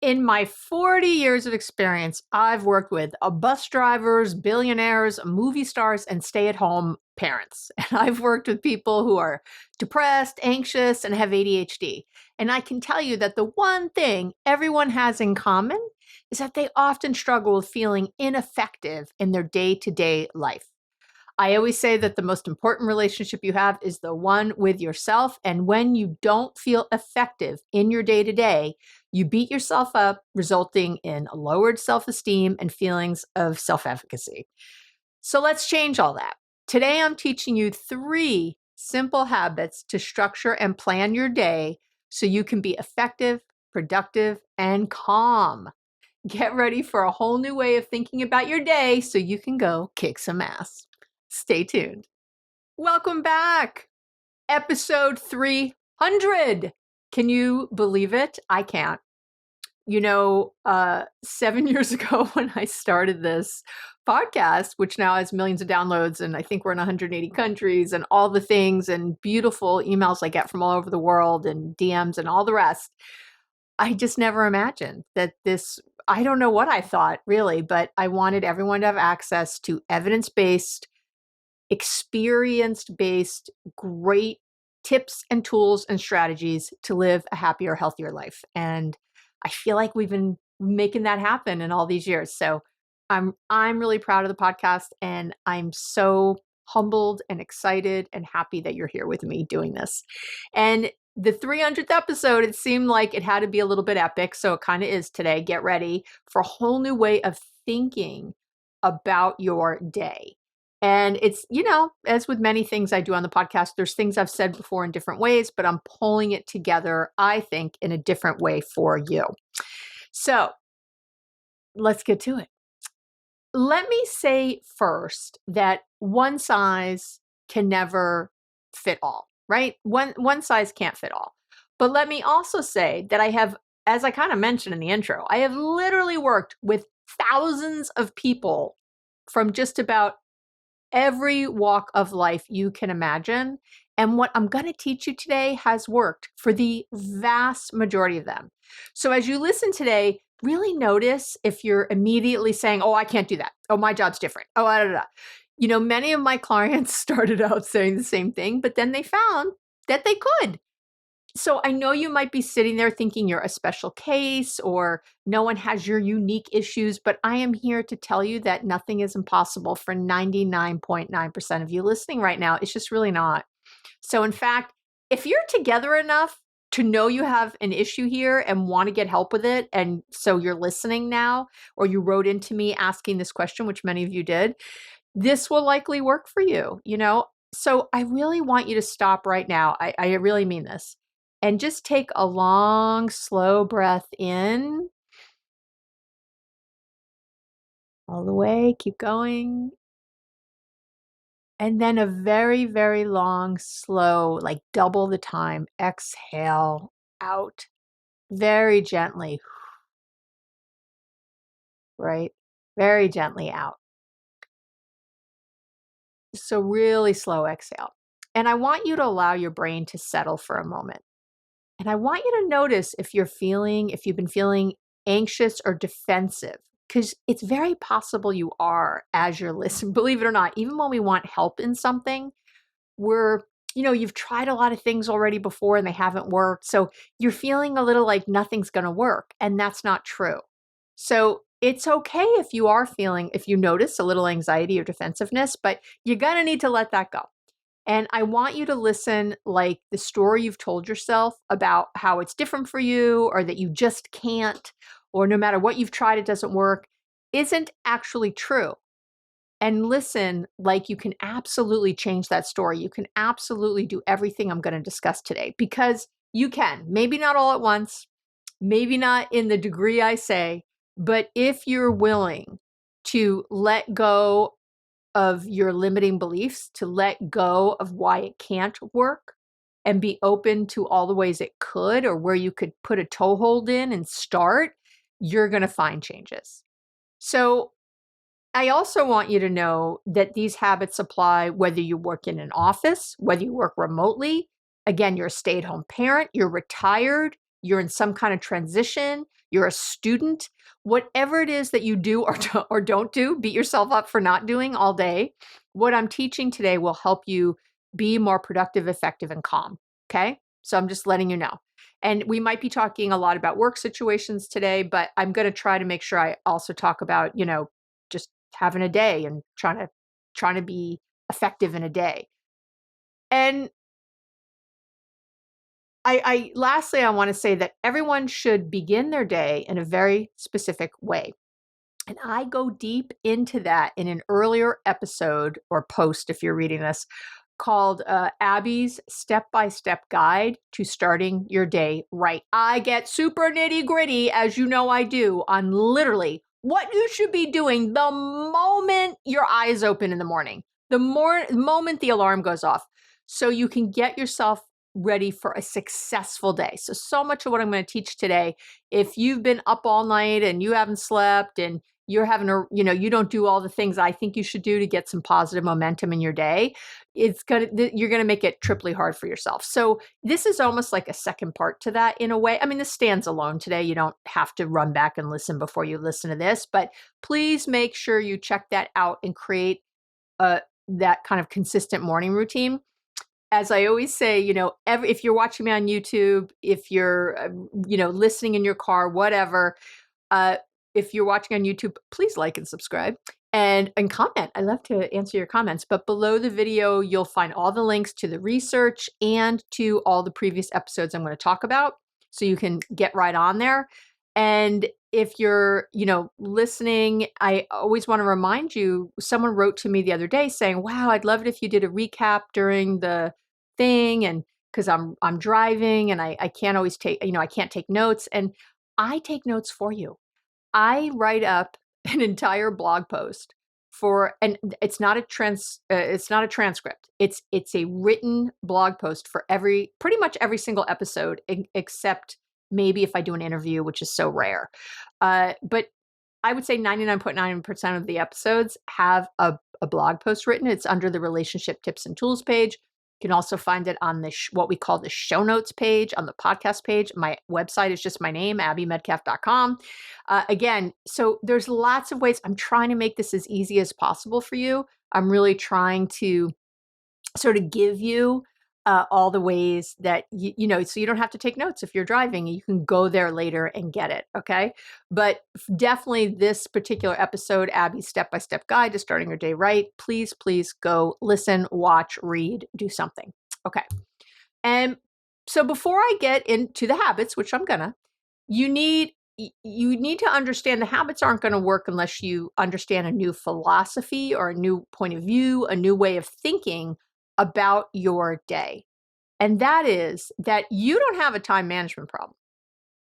In my 40 years of experience, I've worked with bus drivers, billionaires, movie stars, and stay-at-home parents. And I've worked with people who are depressed, anxious, and have ADHD. And I can tell you that the one thing everyone has in common is that they often struggle with feeling ineffective in their day-to-day life. I always say that the most important relationship you have is the one with yourself. And when you don't feel effective in your day to day, you beat yourself up, resulting in a lowered self-esteem and feelings of self-efficacy. So let's change all that. Today, I'm teaching you 3 simple habits to structure and plan your day so you can be effective, productive, and calm. Get ready for a whole new way of thinking about your day so you can go kick some ass. Stay tuned. Welcome back. Episode 300. Can you believe it? I can't. 7 years ago when I started this podcast, which now has millions of downloads, and I think we're in 180 countries and all the things and beautiful emails I get from all over the world and DMs and all the rest, I just never imagined that I don't know what I thought really, but I wanted everyone to have access to evidence-based, experience-based, great tips and tools and strategies to live a happier, healthier life. And I feel like we've been making that happen in all these years. So I'm really proud of the podcast, and I'm so humbled and excited and happy that you're here with me doing this. And the 300th episode, it seemed like it had to be a little bit epic. So it kind of is today. Get ready for a whole new way of thinking about your day. And it's, as with many things I do on the podcast, there's things I've said before in different ways, but I'm pulling it together, I think, in a different way for you. So let's get to it. Let me say first that one size can never fit all, right? One size can't fit all. But let me also say that I have, as I kind of mentioned in the intro, I have literally worked with thousands of people from just about every walk of life you can imagine. And what I'm going to teach you today has worked for the vast majority of them. So as you listen today, really notice if you're immediately saying, oh, I can't do that. Oh, my job's different. Oh, da, da, da. Many of my clients started out saying the same thing, but then they found that they could. So I know you might be sitting there thinking you're a special case or no one has your unique issues, but I am here to tell you that nothing is impossible for 99.9% of you listening right now. It's just really not. So in fact, if you're together enough to know you have an issue here and want to get help with it, and so you're listening now, or you wrote into me asking this question, which many of you did, this will likely work for you, So I really want you to stop right now. I really mean this. And just take a long, slow breath in. All the way, keep going. And then a very, very long, slow, like double the time, exhale out very gently. Right? Very gently out. So really slow exhale. And I want you to allow your brain to settle for a moment. And I want you to notice if you've been feeling anxious or defensive, because it's very possible you are as you're listening. Believe it or not, even when we want help in something, you've tried a lot of things already before and they haven't worked. So you're feeling a little like nothing's going to work. And that's not true. So it's okay if you notice a little anxiety or defensiveness, but you're going to need to let that go. And I want you to listen like the story you've told yourself about how it's different for you or that you just can't, or no matter what you've tried, it doesn't work, isn't actually true. And listen like you can absolutely change that story. You can absolutely do everything I'm going to discuss today because you can. Maybe not all at once, maybe not in the degree I say, but if you're willing to let go of your limiting beliefs, to let go of why it can't work and be open to all the ways it could or where you could put a toehold in and start, you're going to find changes. So I also want you to know that these habits apply whether you work in an office, whether you work remotely. Again, you're a stay-at-home parent, you're retired, you're in some kind of transition, you're a student, whatever it is that you do or don't do, beat yourself up for not doing all day. What I'm teaching today will help you be more productive, effective, and calm. Okay. So I'm just letting you know. And we might be talking a lot about work situations today, but I'm going to try to make sure I also talk about, just having a day and trying to be effective in a day. And lastly, I want to say that everyone should begin their day in a very specific way. And I go deep into that in an earlier episode or post, if you're reading this, called Abby's Step-by-Step Guide to Starting Your Day Right. I get super nitty-gritty, as you know I do, on literally what you should be doing the moment your eyes open in the morning, the moment the alarm goes off, so you can get yourself ready for a successful day. So much of what I'm going to teach today, if you've been up all night and you haven't slept and you're having you don't do all the things I think you should do to get some positive momentum in your day, you're going to make it triply hard for yourself. So this is almost like a second part to that in a way. I mean, this stands alone today. You don't have to run back and listen before you listen to this, but please make sure you check that out and create that kind of consistent morning routine. As I always say, if you're watching me on YouTube, if you're, listening in your car, whatever, if you're watching on YouTube, please like and subscribe and comment. I love to answer your comments. But below the video, you'll find all the links to the research and to all the previous episodes I'm going to talk about. So you can get right on there. And if you're, listening, I always want to remind you, someone wrote to me the other day saying, wow, I'd love it if you did a recap during the thing. And because I'm driving and I can't always take, I can't take notes, and I take notes for you. I write up an entire blog post and it's not a transcript. It's a written blog post for pretty much every single episode, except maybe if I do an interview, which is so rare. But I would say 99.9% of the episodes have a blog post written. It's under the relationship tips and tools page. You can also find it on what we call the show notes page on the podcast page. My website is just my name, abbymedcalf.com. Again, so there's lots of ways. I'm trying to make this as easy as possible for you. I'm really trying to sort of give you all the ways that, so you don't have to take notes if you're driving. You can go there later and get it, okay? But definitely this particular episode, Abby's Step-by-Step Guide to Starting Your Day Right, please go listen, watch, read, do something, okay? And so before I get into the habits, which I'm gonna, you need to understand the habits aren't going to work unless you understand a new philosophy or a new point of view, a new way of thinking about your day. And that is that you don't have a time management problem.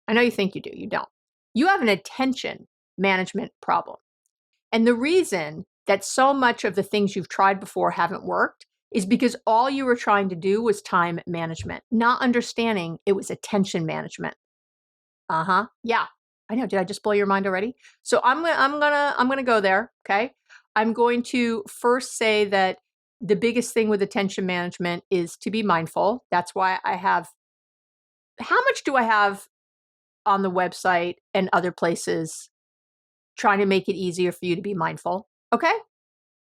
I know you think you do. You don't. You have an attention management problem. And the reason that so much of the things you've tried before haven't worked is because all you were trying to do was time management, not understanding it was attention management. Yeah, I know. Did I just blow your mind already? So I'm gonna go there. Okay. I'm going to first say that the biggest thing with attention management is to be mindful. That's why how much do I have on the website and other places trying to make it easier for you to be mindful? Okay.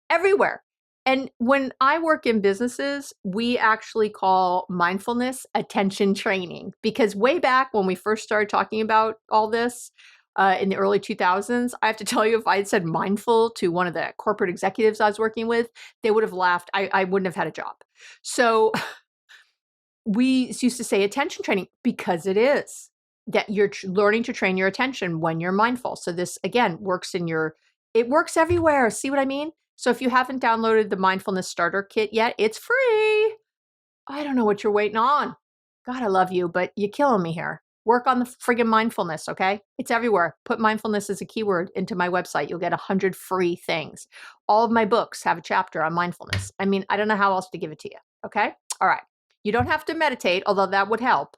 Everywhere. And when I work in businesses, we actually call mindfulness attention training, because way back when we first started talking about all this in the early 2000s, I have to tell you, if I had said mindful to one of the corporate executives I was working with, they would have laughed. I wouldn't have had a job. So we used to say attention training because it is that you're learning to train your attention when you're mindful. So this, again, it works everywhere. See what I mean? So if you haven't downloaded the Mindfulness Starter Kit yet, it's free. I don't know what you're waiting on. God, I love you, but you're killing me here. Work on the friggin' mindfulness, okay? It's everywhere. Put mindfulness as a keyword into my website. You'll get 100 free things. All of my books have a chapter on mindfulness. I mean, I don't know how else to give it to you, okay? All right. You don't have to meditate, although that would help,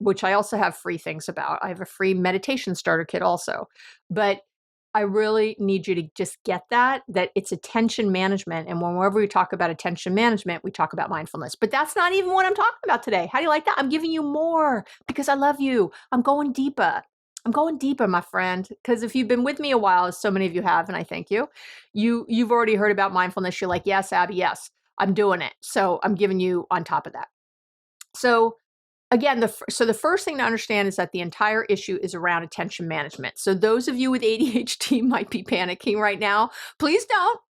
which I also have free things about. I have a free meditation starter kit also. But I really need you to just get that it's attention management. And whenever we talk about attention management, we talk about mindfulness. But that's not even what I'm talking about today. How do you like that? I'm giving you more because I love you. I'm going deeper. I'm going deeper, my friend, because if you've been with me a while, as so many of you have, and I thank you, you've already heard about mindfulness. You're like, yes, Abby, yes, I'm doing it. So I'm giving you on top of that. So again, the first thing to understand is that the entire issue is around attention management. So those of you with ADHD might be panicking right now. Please don't.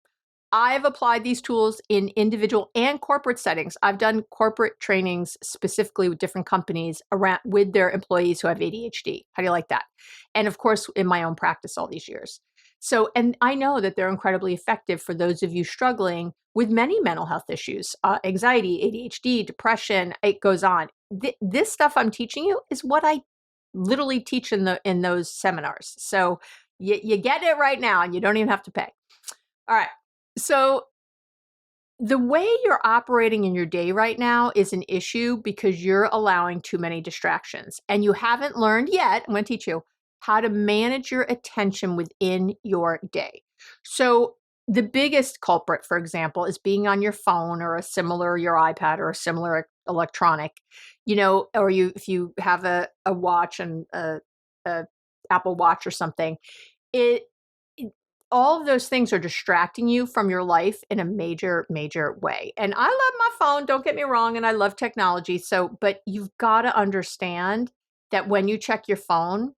I've applied these tools in individual and corporate settings. I've done corporate trainings specifically with different companies around with their employees who have ADHD. How do you like that? And of course, in my own practice all these years. So, and I know that they're incredibly effective for those of you struggling with many mental health issues, anxiety, ADHD, depression, it goes on. This stuff I'm teaching you is what I literally teach in those seminars. So you get it right now and you don't even have to pay. All right. So the way you're operating in your day right now is an issue because you're allowing too many distractions and you haven't learned yet. I'm going to teach you how to manage your attention within your day. So the biggest culprit, for example, is being on your phone or your iPad or a similar electronic, or if you have a watch and a Apple Watch or something, all of those things are distracting you from your life in a major, major way. And I love my phone, don't get me wrong, and I love technology. But you've got to understand that when you check your phone,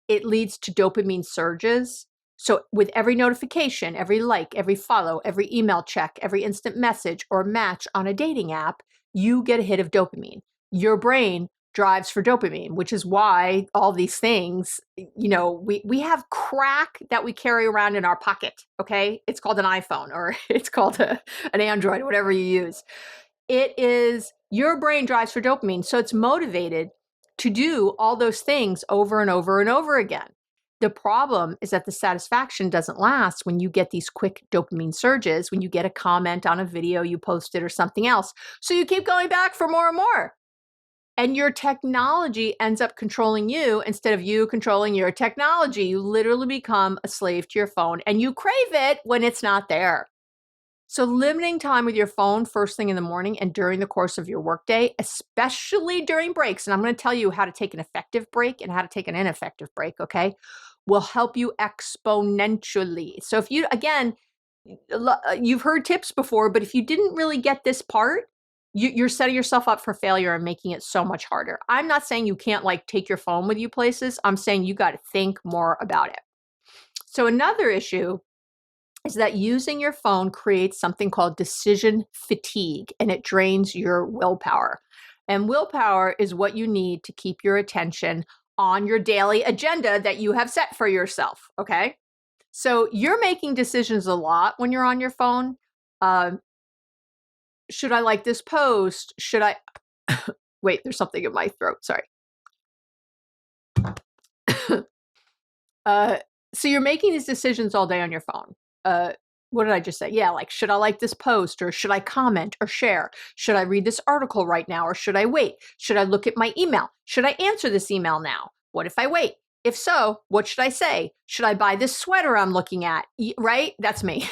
it leads to dopamine surges. So with every notification, every like, every follow, every email check, every instant message or match on a dating app, you get a hit of dopamine. Your brain drives for dopamine, which is why all these things, we have crack that we carry around in our pocket, okay? It's called an iPhone or it's called an Android, whatever you use. It is, your brain drives for dopamine, so it's motivated to do all those things over and over and over again. The problem is that the satisfaction doesn't last when you get these quick dopamine surges, when you get a comment on a video you posted or something else. So you keep going back for more and more. And your technology ends up controlling you instead of you controlling your technology. You literally become a slave to your phone and you crave it when it's not there. So limiting time with your phone first thing in the morning and during the course of your workday, especially during breaks, and I'm going to tell you how to take an effective break and how to take an ineffective break, okay, will help you exponentially. So if you, again, you've heard tips before, but if you didn't really get this part, you're setting yourself up for failure and making it so much harder. I'm not saying you can't take your phone with you places. I'm saying you got to think more about it. So another issue is that using your phone creates something called decision fatigue, and it drains your willpower. And willpower is what you need to keep your attention on your daily agenda that you have set for yourself, okay? So you're making decisions a lot when you're on your phone. Should I like this post? Should I, wait, there's something in my throat, sorry. So you're making these decisions all day on your phone. What did I just say? Yeah, should I like this post or should I comment or share? Should I read this article right now or should I wait? Should I look at my email? Should I answer this email now? What if I wait? If so, what should I say? Should I buy this sweater I'm looking at? Right? That's me.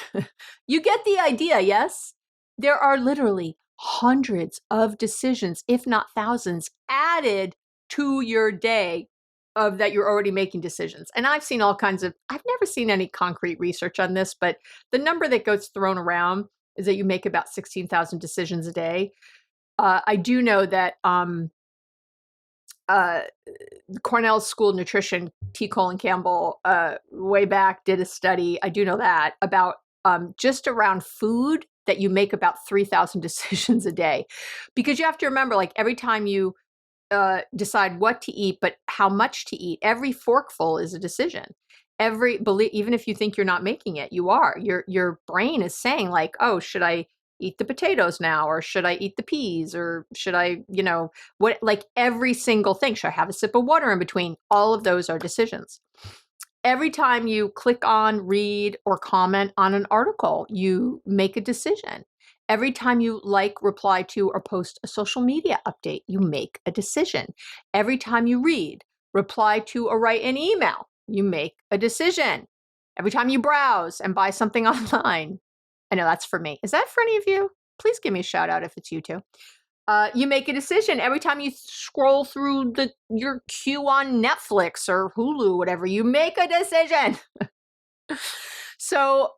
You get the idea, yes? There are literally hundreds of decisions, if not thousands, added to your day of that you're already making decisions. And I've seen all kinds of, I've never seen any concrete research on this, but the number that gets thrown around is that you make about 16,000 decisions a day. I do know that Cornell School of Nutrition, T. Colin Campbell, way back did a study, I do know that, about just around food that you make about 3,000 decisions a day. Because you have to remember, every time you decide what to eat, but how much to eat, every forkful is a decision. Even if you think you're not making it, you are. Your brain is saying oh, should I eat the potatoes now, or should I eat the peas, or should I, every single thing. Should I have a sip of water in between? All of those are decisions. Every time you click on, read, or comment on an article, you make a decision. Every time you reply to, or post a social media update, you make a decision. Every time you read, reply to, or write an email, you make a decision. Every time you browse and buy something online. I know that's for me. Is that for any of you? Please give me a shout out if it's you too. You make a decision every time you scroll through your queue on Netflix or Hulu, whatever. You make a decision. So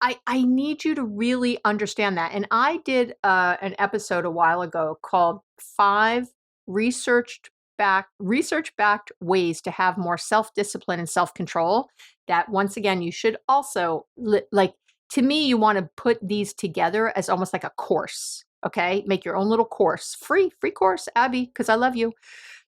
I need you to really understand that. And I did an episode a while ago called 5 research-backed ways to have more self-discipline and self-control. That once again, you should also to me, you want to put these together as almost like a course. Okay, make your own little course, free course, Abby, because I love you.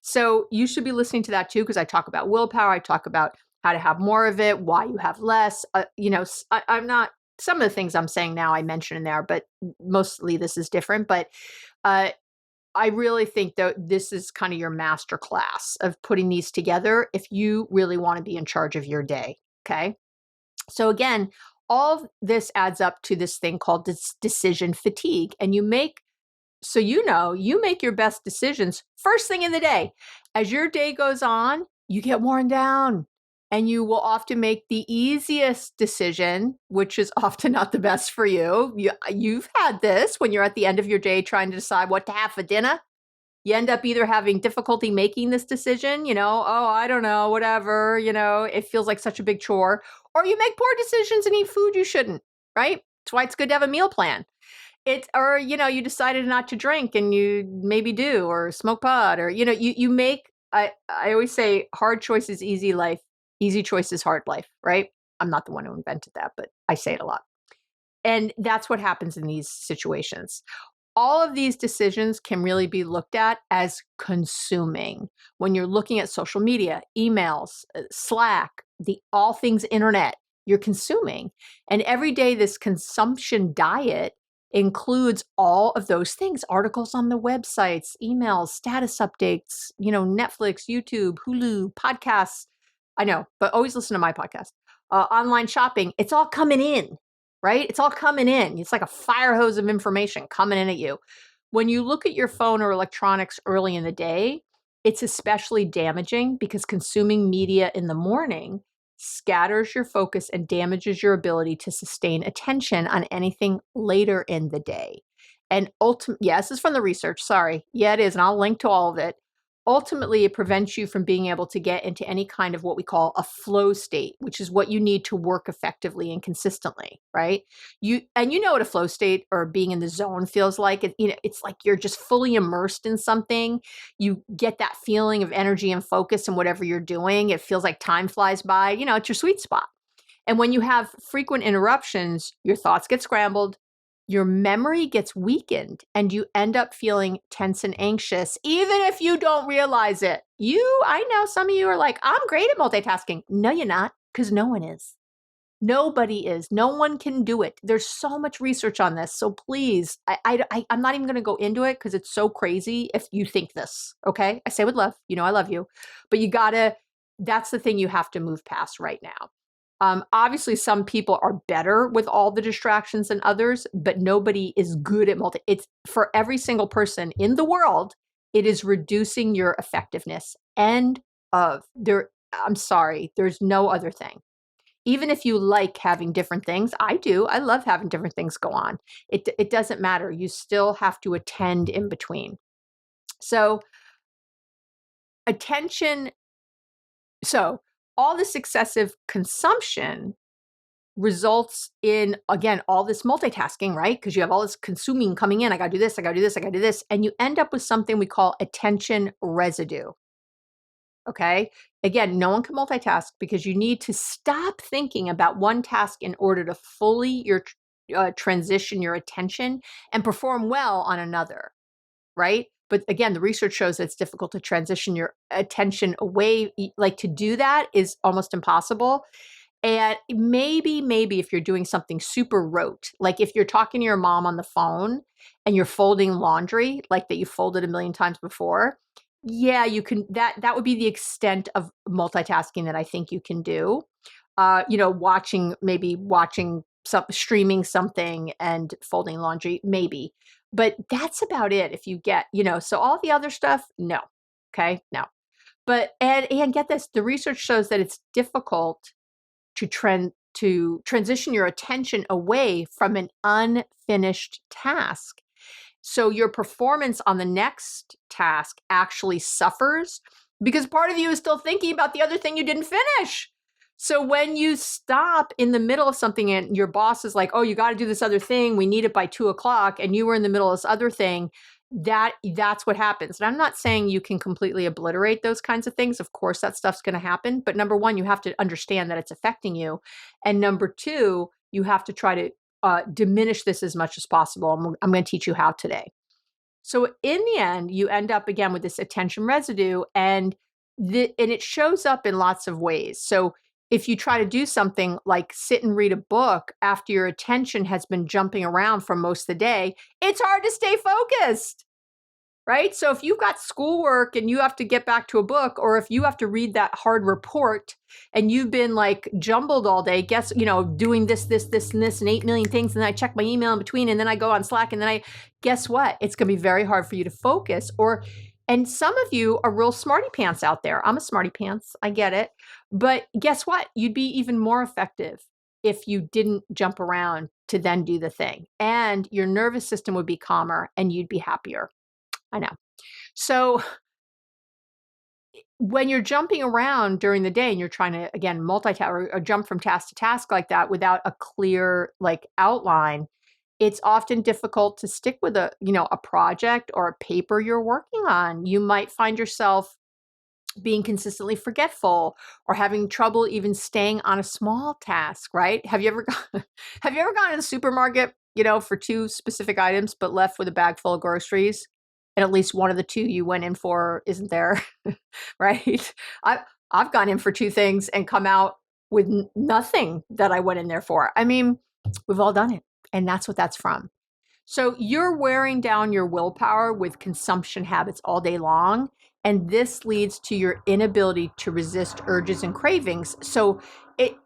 So you should be listening to that too, because I talk about willpower. I talk about how to have more of it, why you have less. I'm not, some of the things I'm saying now I mention in there, but mostly this is different. But I really think that this is kind of your master class of putting these together if you really want to be in charge of your day. Okay. So again, all of this adds up to this thing called decision fatigue. And you make your best decisions first thing in the day. As your day goes on, you get worn down and you will often make the easiest decision, which is often not the best for you. You've had this when you're at the end of your day trying to decide what to have for dinner. You end up either having difficulty making this decision, oh, I don't know, whatever, it feels like such a big chore, or you make poor decisions and eat food you shouldn't, right? That's why it's good to have a meal plan. You decided not to drink and you maybe do, or smoke pot, or, you make, I always say hard choices, easy life, easy choices, hard life, right? I'm not the one who invented that, but I say it a lot. And that's what happens in these situations. All of these decisions can really be looked at as consuming. When you're looking at social media, emails, Slack, the all things internet, you're consuming. And every day, this consumption diet includes all of those things: articles on the websites, emails, status updates, Netflix, YouTube, Hulu, podcasts. I know, but always listen to my podcast. Online shopping, it's all coming in. Right? It's all coming in. It's like a fire hose of information coming in at you. When you look at your phone or electronics early in the day, it's especially damaging because consuming media in the morning scatters your focus and damages your ability to sustain attention on anything later in the day. And this is from the research. Sorry. Yeah, it is. And I'll link to all of it. Ultimately, it prevents you from being able to get into any kind of what we call a flow state, which is what you need to work effectively and consistently, right? You know what a flow state or being in the zone feels like. It's like you're just fully immersed in something. You get that feeling of energy and focus in whatever you're doing. It feels like time flies by. It's your sweet spot. And when you have frequent interruptions, your thoughts get scrambled, your memory gets weakened, and you end up feeling tense and anxious, even if you don't realize it. I know some of you are like, I'm great at multitasking. No, you're not, because no one is. Nobody is. No one can do it. There's so much research on this. So please, I'm not even going to go into it because it's so crazy if you think this, okay? I say with love, I love you, but that's the thing you have to move past right now. Obviously, some people are better with all the distractions than others, but nobody is good at It's for every single person in the world, it is reducing your effectiveness. I'm sorry, there's no other thing. Even if you like having different things, I do. I love having different things go on. It doesn't matter. You still have to attend in between. So all this excessive consumption results in, again, all this multitasking, right? Because you have all this consuming coming in. I got to do this, I got to do this, I got to do this. And you end up with something we call attention residue. Okay. Again, no one can multitask because you need to stop thinking about one task in order to fully transition your attention and perform well on another, right? But again, the research shows that it's difficult to transition your attention away. Like, to do that is almost impossible. And maybe if you're doing something super rote, like if you're talking to your mom on the phone and you're folding laundry, like that you folded a million times before, yeah, you can, that would be the extent of multitasking that I think you can do. Streaming something and folding laundry, maybe. But that's about it. If you get, so all the other stuff, no. Okay, no. But, and get this, the research shows that it's difficult to transition your attention away from an unfinished task. So your performance on the next task actually suffers because part of you is still thinking about the other thing you didn't finish. So when you stop in the middle of something and your boss is like, oh, you got to do this other thing, we need it by 2:00, and you were in the middle of this other thing, that's what happens. And I'm not saying you can completely obliterate those kinds of things. Of course, that stuff's going to happen. But number one, you have to understand that it's affecting you. And number two, you have to try to diminish this as much as possible. I'm going to teach you how today. So in the end, you end up again with this attention residue, and it shows up in lots of ways. So if you try to do something like sit and read a book after your attention has been jumping around for most of the day, it's hard to stay focused. Right? So if you've got schoolwork and you have to get back to a book, or if you have to read that hard report and you've been like jumbled all day, doing this, and 8 million things, and then I check my email in between, and then I go on Slack, and then guess what? It's going to be very hard for you to focus. And some of you are real smarty pants out there. I'm a smarty pants. I get it. But guess what? You'd be even more effective if you didn't jump around to then do the thing. And your nervous system would be calmer and you'd be happier. I know. So when you're jumping around during the day and you're trying to, again, multitask or jump from task to task like that without a clear outline, it's often difficult to stick with a project or a paper you're working on. You might find yourself being consistently forgetful or having trouble even staying on a small task, right? Have you ever gone to the supermarket, for 2 specific items, but left with a bag full of groceries? And at least one of the 2 you went in for isn't there, right? I've gone in for 2 things and come out with nothing that I went in there for. I mean, we've all done it, and that's what that's from. So you're wearing down your willpower with consumption habits all day long, and this leads to your inability to resist urges and cravings.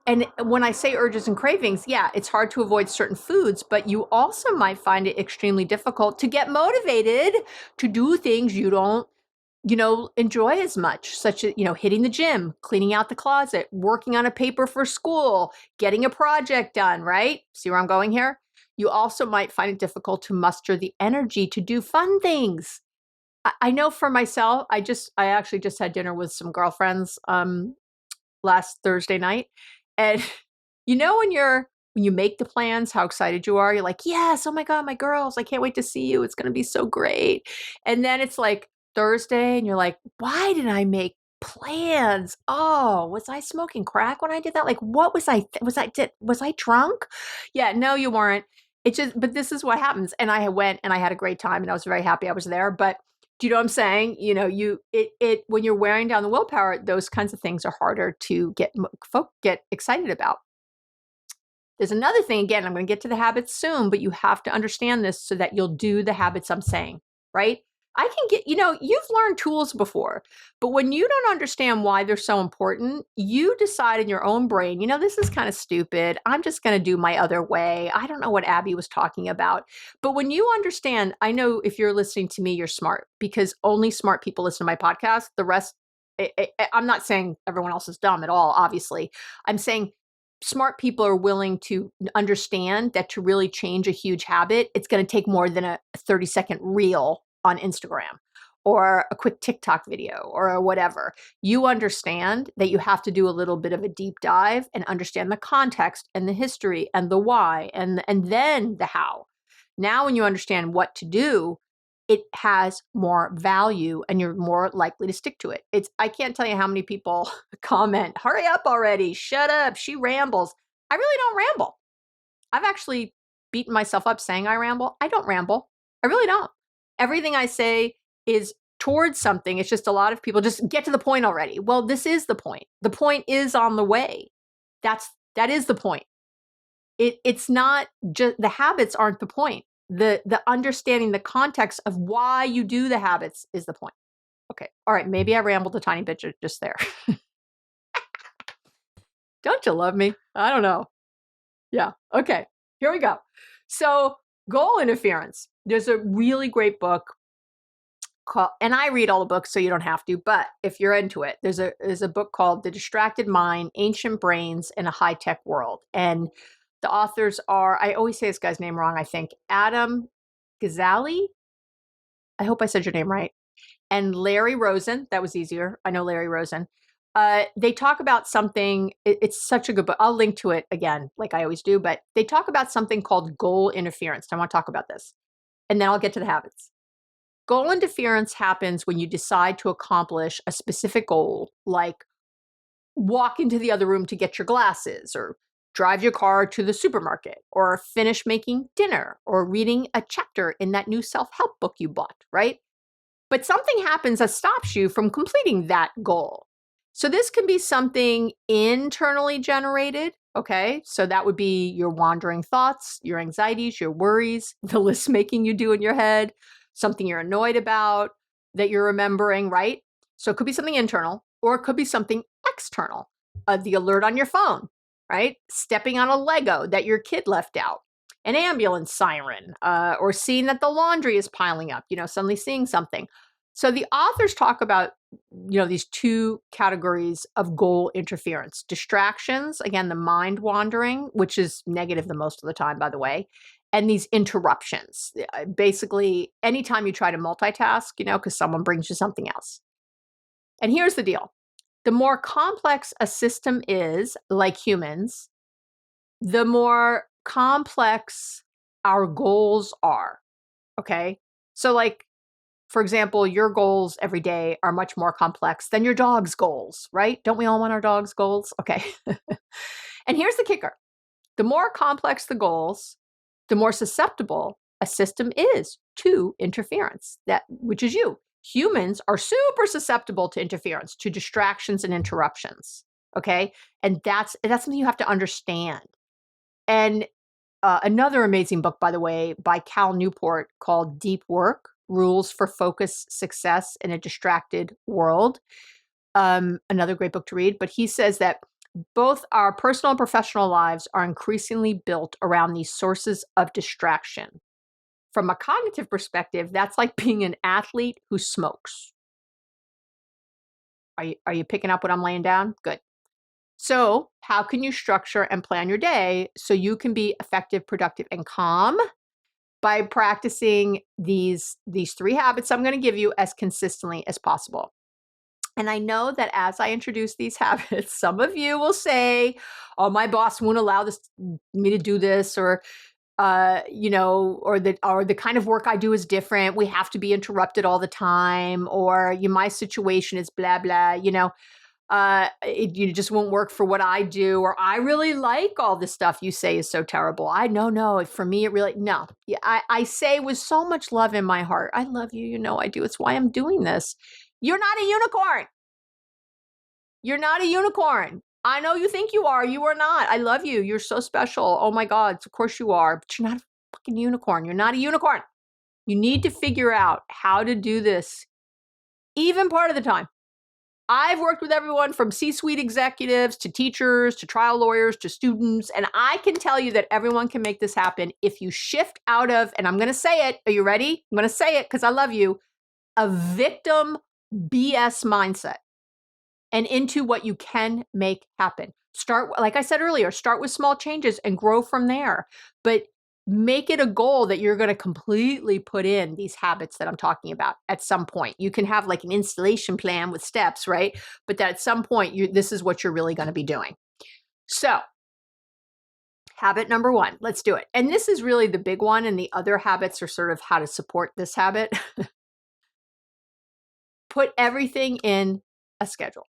And when I say urges and cravings, yeah, it's hard to avoid certain foods, but you also might find it extremely difficult to get motivated to do things you don't, enjoy as much, such as, hitting the gym, cleaning out the closet, working on a paper for school, getting a project done, right? See where I'm going here? You also might find it difficult to muster the energy to do fun things. I know for myself, I actually just had dinner with some girlfriends last Thursday night. And when you make the plans, how excited you are. You're like, yes, oh my God, my girls, I can't wait to see you. It's going to be so great. And then it's like Thursday and you're like, why did I make plans? Oh, was I smoking crack when I did that? Like, what was was I drunk? Yeah, no, you weren't. But this is what happens. And I went and I had a great time and I was very happy I was there. But do you know what I'm saying? When you're wearing down the willpower, those kinds of things are harder to get excited about. There's another thing, again, I'm going to get to the habits soon, but you have to understand this so that you'll do the habits I'm saying, right? I can get, you've learned tools before, but when you don't understand why they're so important, you decide in your own brain, this is kind of stupid. I'm just going to do my other way. I don't know what Abby was talking about. But when you understand, I know if you're listening to me, you're smart because only smart people listen to my podcast. The rest, I'm not saying everyone else is dumb at all, obviously. I'm saying smart people are willing to understand that to really change a huge habit, it's going to take more than a 30-second reel on Instagram or a quick TikTok video or whatever. You understand that you have to do a little bit of a deep dive and understand the context and the history and the why and then the how. Now, when you understand what to do, it has more value and you're more likely to stick to it. I can't tell you how many people comment, hurry up already, shut up, she rambles. I really don't ramble. I've actually beaten myself up saying I ramble. I don't ramble. I really don't. Everything I say is towards something. It's just a lot of people just get to the point already. Well, this is the point. The point is on the way. That is the point. It's not just the habits aren't the point. The understanding the context of why you do the habits is the point. Okay. All right. Maybe I rambled a tiny bit just there. Don't you love me? I don't know. Yeah. Okay. Here we go. So goal interference. There's a really great book called, and I read all the books so you don't have to, but if you're into it, there's a book called The Distracted Mind, Ancient Brains in a High-Tech World. And the authors are, I always say this guy's name wrong, I think, Adam Gazzaley I hope I said your name right. And Larry Rosen, that was easier. I know Larry Rosen. They talk about something, it's such a good book. I'll link to it again, like I always do, but they talk about something called goal interference. I want to talk about this, and then I'll get to the habits. Goal interference happens when you decide to accomplish a specific goal, like walk into the other room to get your glasses, or drive your car to the supermarket, or finish making dinner, or reading a chapter in that new self-help book you bought, right? But something happens that stops you from completing that goal. So this can be something internally generated, okay? So that would be your wandering thoughts, your anxieties, your worries, the list making you do in your head, something you're annoyed about that you're remembering, right? So it could be something internal, or it could be something external. The alert on your phone, right? Stepping on a Lego that your kid left out, an ambulance siren, or seeing that the laundry is piling up, suddenly seeing something. So the authors talk about, these two categories of goal interference: distractions, again, the mind wandering, which is negative the most of the time, by the way, and these interruptions. Basically, anytime you try to multitask, because someone brings you something else. And here's the deal. The more complex a system is, like humans, the more complex our goals are, okay? So like, for example, your goals every day are much more complex than your dog's goals, right? Don't we all want our dog's goals? Okay. And here's the kicker. The more complex the goals, the more susceptible a system is to interference, which is you. Humans are super susceptible to interference, to distractions and interruptions, okay? And that's something you have to understand. And another amazing book, by the way, by Cal Newport, called Deep Work: Rules for Focused Success in a Distracted World. Another great book to read. But he says that both our personal and professional lives are increasingly built around these sources of distraction. From a cognitive perspective, that's like being an athlete who smokes. Are you picking up what I'm laying down? Good. So how can you structure and plan your day so you can be effective, productive, and calm? By practicing these three habits I'm going to give you as consistently as possible. And I know that as I introduce these habits, some of you will say, "Oh, my boss won't allow me to do this," or or the kind of work I do is different. We have to be interrupted all the time, or my situation is blah blah. It just won't work for what I do, or I really like all the stuff you say is so terrible. No, for me, it really, no. Yeah, I say with so much love in my heart, I love you, I do. It's why I'm doing this. You're not a unicorn. You're not a unicorn. I know you think you are. You are not. I love you. You're so special. Oh my God. Of course you are. But you're not a fucking unicorn. You're not a unicorn. You need to figure out how to do this, even part of the time. I've worked with everyone from C-suite executives to teachers to trial lawyers to students, and I can tell you that everyone can make this happen if you shift out of, and I'm going to say it. Are you ready? I'm going to say it because I love you. A victim BS mindset, and into what you can make happen. Start, like I said earlier, start with small changes and grow from there. But make it a goal that you're going to completely put in these habits that I'm talking about at some point. You can have like an installation plan with steps, right? But that at some point, this is what you're really going to be doing. So habit number 1, let's do it. And this is really the big one. And the other habits are sort of how to support this habit. Put everything in a schedule.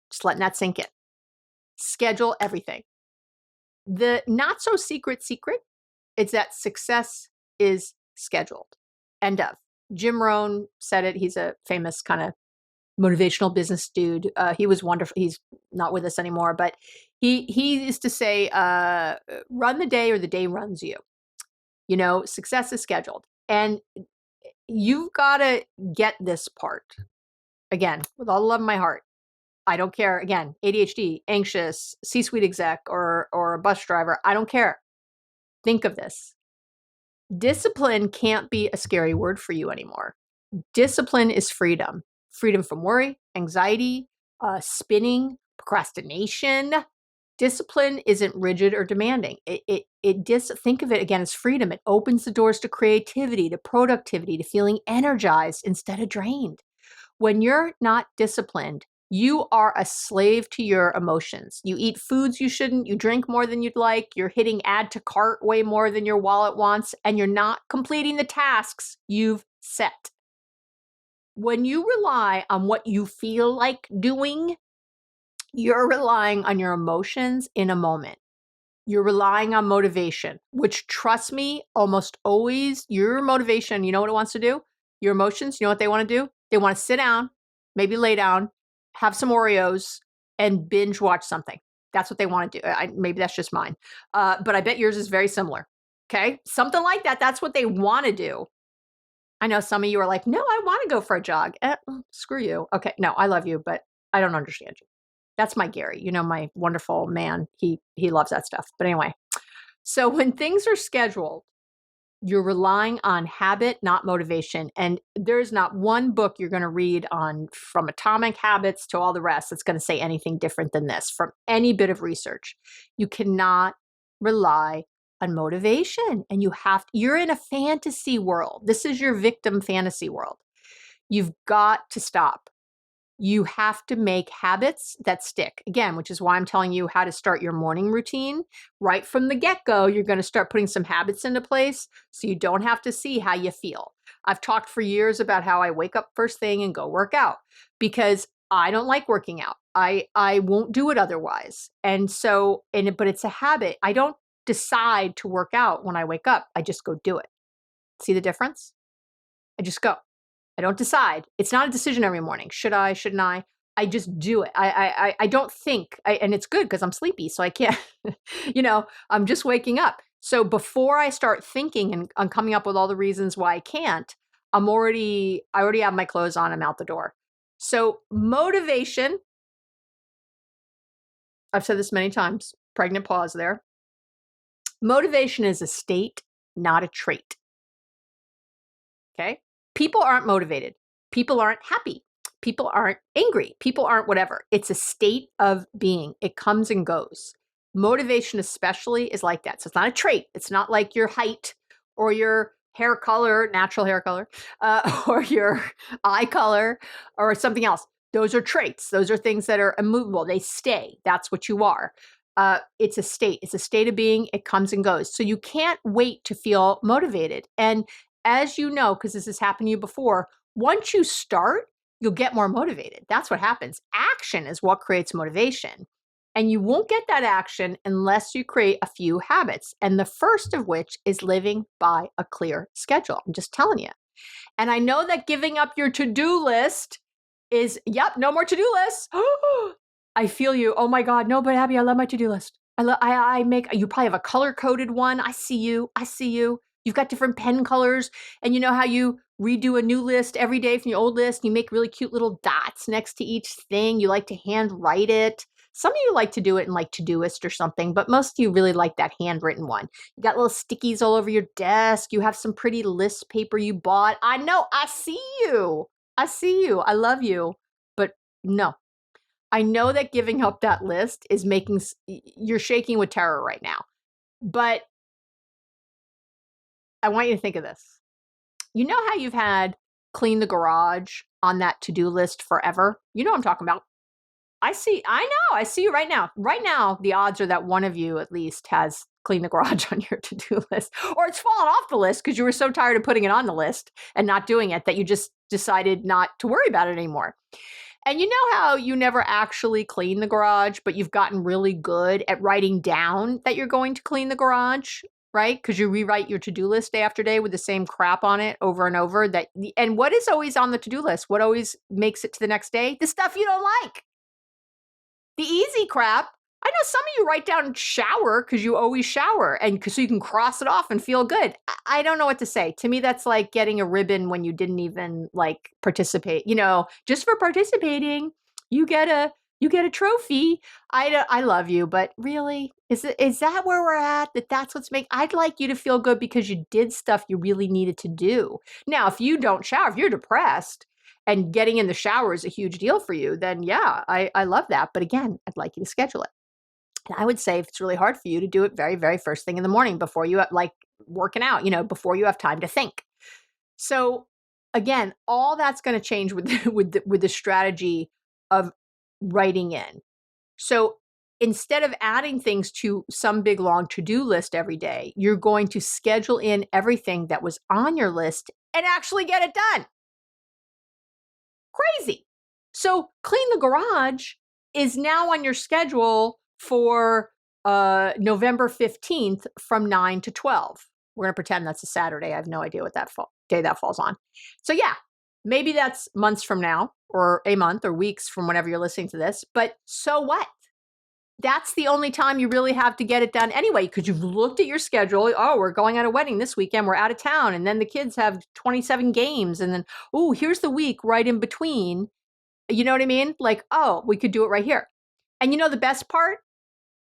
Just letting that sink in. Schedule everything. The not so secret is that success is scheduled. End of. Jim Rohn said it. He's a famous kind of motivational business dude. He was wonderful. He's not with us anymore, but he used to say, run the day or the day runs you. Success is scheduled. And you've got to get this part. Again, with all the love in my heart. I don't care. Again, ADHD, anxious, C-suite exec, or a bus driver. I don't care. Think of this. Discipline can't be a scary word for you anymore. Discipline is freedom. Freedom from worry, anxiety, spinning, procrastination. Discipline isn't rigid or demanding. Think of it again as freedom. It opens the doors to creativity, to productivity, to feeling energized instead of drained. When you're not disciplined, you are a slave to your emotions. You eat foods you shouldn't, you drink more than you'd like, you're hitting add to cart way more than your wallet wants, and you're not completing the tasks you've set. When you rely on what you feel like doing, you're relying on your emotions in a moment. You're relying on motivation, which, trust me, almost always your motivation, you know what it wants to do? Your emotions, you know what they want to do? They want to sit down, maybe lay down, have some Oreos, and binge watch something. That's what they want to do. Maybe that's just mine. But I bet yours is very similar. Okay? Something like that. That's what they want to do. I know some of you are like, no, I want to go for a jog. Screw you. Okay. No, I love you, but I don't understand you. That's my Gary, you know, my wonderful man. He loves that stuff. But anyway, so when things are scheduled, you're relying on habit, not motivation. And there's not one book you're going to read on, from Atomic Habits to all the rest, that's going to say anything different than this from any bit of research. You cannot rely on motivation, and you're in a fantasy world. This is your victim fantasy world. You've got to stop. You have to make habits that stick. Again, which is why I'm telling you how to start your morning routine. Right from the get-go, you're going to start putting some habits into place so you don't have to see how you feel. I've talked for years about how I wake up first thing and go work out because I don't like working out. I won't do it otherwise. But it's a habit. I don't decide to work out when I wake up. I just go do it. See the difference? I just go. I don't decide. It's not a decision every morning. Should I? Shouldn't I? I just do it. I don't think. And it's good because I'm sleepy, so I can't. I'm just waking up. So before I start thinking and I'm coming up with all the reasons why I can't, I already have my clothes on. I'm out the door. So motivation. I've said this many times. Pregnant pause there. Motivation is a state, not a trait. Okay. People aren't motivated. People aren't happy. People aren't angry. People aren't whatever. It's a state of being. It comes and goes. Motivation especially is like that. So it's not a trait. It's not like your height or your hair color, natural hair color, or your eye color or something else. Those are traits. Those are things that are immovable. They stay. That's what you are. It's a state. It's a state of being. It comes and goes. So you can't wait to feel motivated. And as you know, because this has happened to you before, once you start, you'll get more motivated. That's what happens. Action is what creates motivation. And you won't get that action unless you create a few habits. And the first of which is living by a clear schedule. I'm just telling you. And I know that giving up your to-do list is, no more to-do lists. I feel you. Oh my God. No, but Abby, I love my to-do list. You probably have a color-coded one. I see you. You've got different pen colors, and you know how you redo a new list every day from your old list. You make really cute little dots next to each thing. You like to hand write it. Some of you like to do it in like Todoist or something, but most of you really like that handwritten one. You got little stickies all over your desk. You have some pretty list paper you bought. I know. I see you. I love you. But no. I know that giving up that list is you're shaking with terror right now. But I want you to think of this. You know how you've had clean the garage on that to-do list forever? You know what I'm talking about. I see you right now. Right now, the odds are that one of you at least has cleaned the garage on your to-do list, or it's fallen off the list because you were so tired of putting it on the list and not doing it that you just decided not to worry about it anymore. And you know how you never actually clean the garage, but you've gotten really good at writing down that you're going to clean the garage, right? Because you rewrite your to-do list day after day with the same crap on it over and over. And what is always on the to-do list? What always makes it to the next day? The stuff you don't like. The easy crap. I know some of you write down shower because you always shower and so you can cross it off and feel good. I don't know what to say. To me, that's like getting a ribbon when you didn't even like participate. Just for participating, you get a trophy. I love you, but really, is that where we're at? That's what's I'd like you to feel good because you did stuff you really needed to do. Now, if you don't shower, if you're depressed, and getting in the shower is a huge deal for you, then yeah, I love that. But again, I'd like you to schedule it. And I would say if it's really hard for you to do it very, very first thing in the morning before you like working out, before you have time to think. So again, all that's going to change with with the strategy of writing in. So instead of adding things to some big long to-do list every day, you're going to schedule in everything that was on your list and actually get it done. Crazy. So clean the garage is now on your schedule for November 15th from 9 to 12. We're going to pretend that's a Saturday. I have no idea what day that falls on. So yeah, maybe that's months from now or a month or weeks from whenever you're listening to this. But so what? That's the only time you really have to get it done anyway, because you've looked at your schedule. Oh, we're going at a wedding this weekend. We're out of town. And then the kids have 27 games. And then, oh, here's the week right in between. You know what I mean? Like, oh, we could do it right here. And the best part,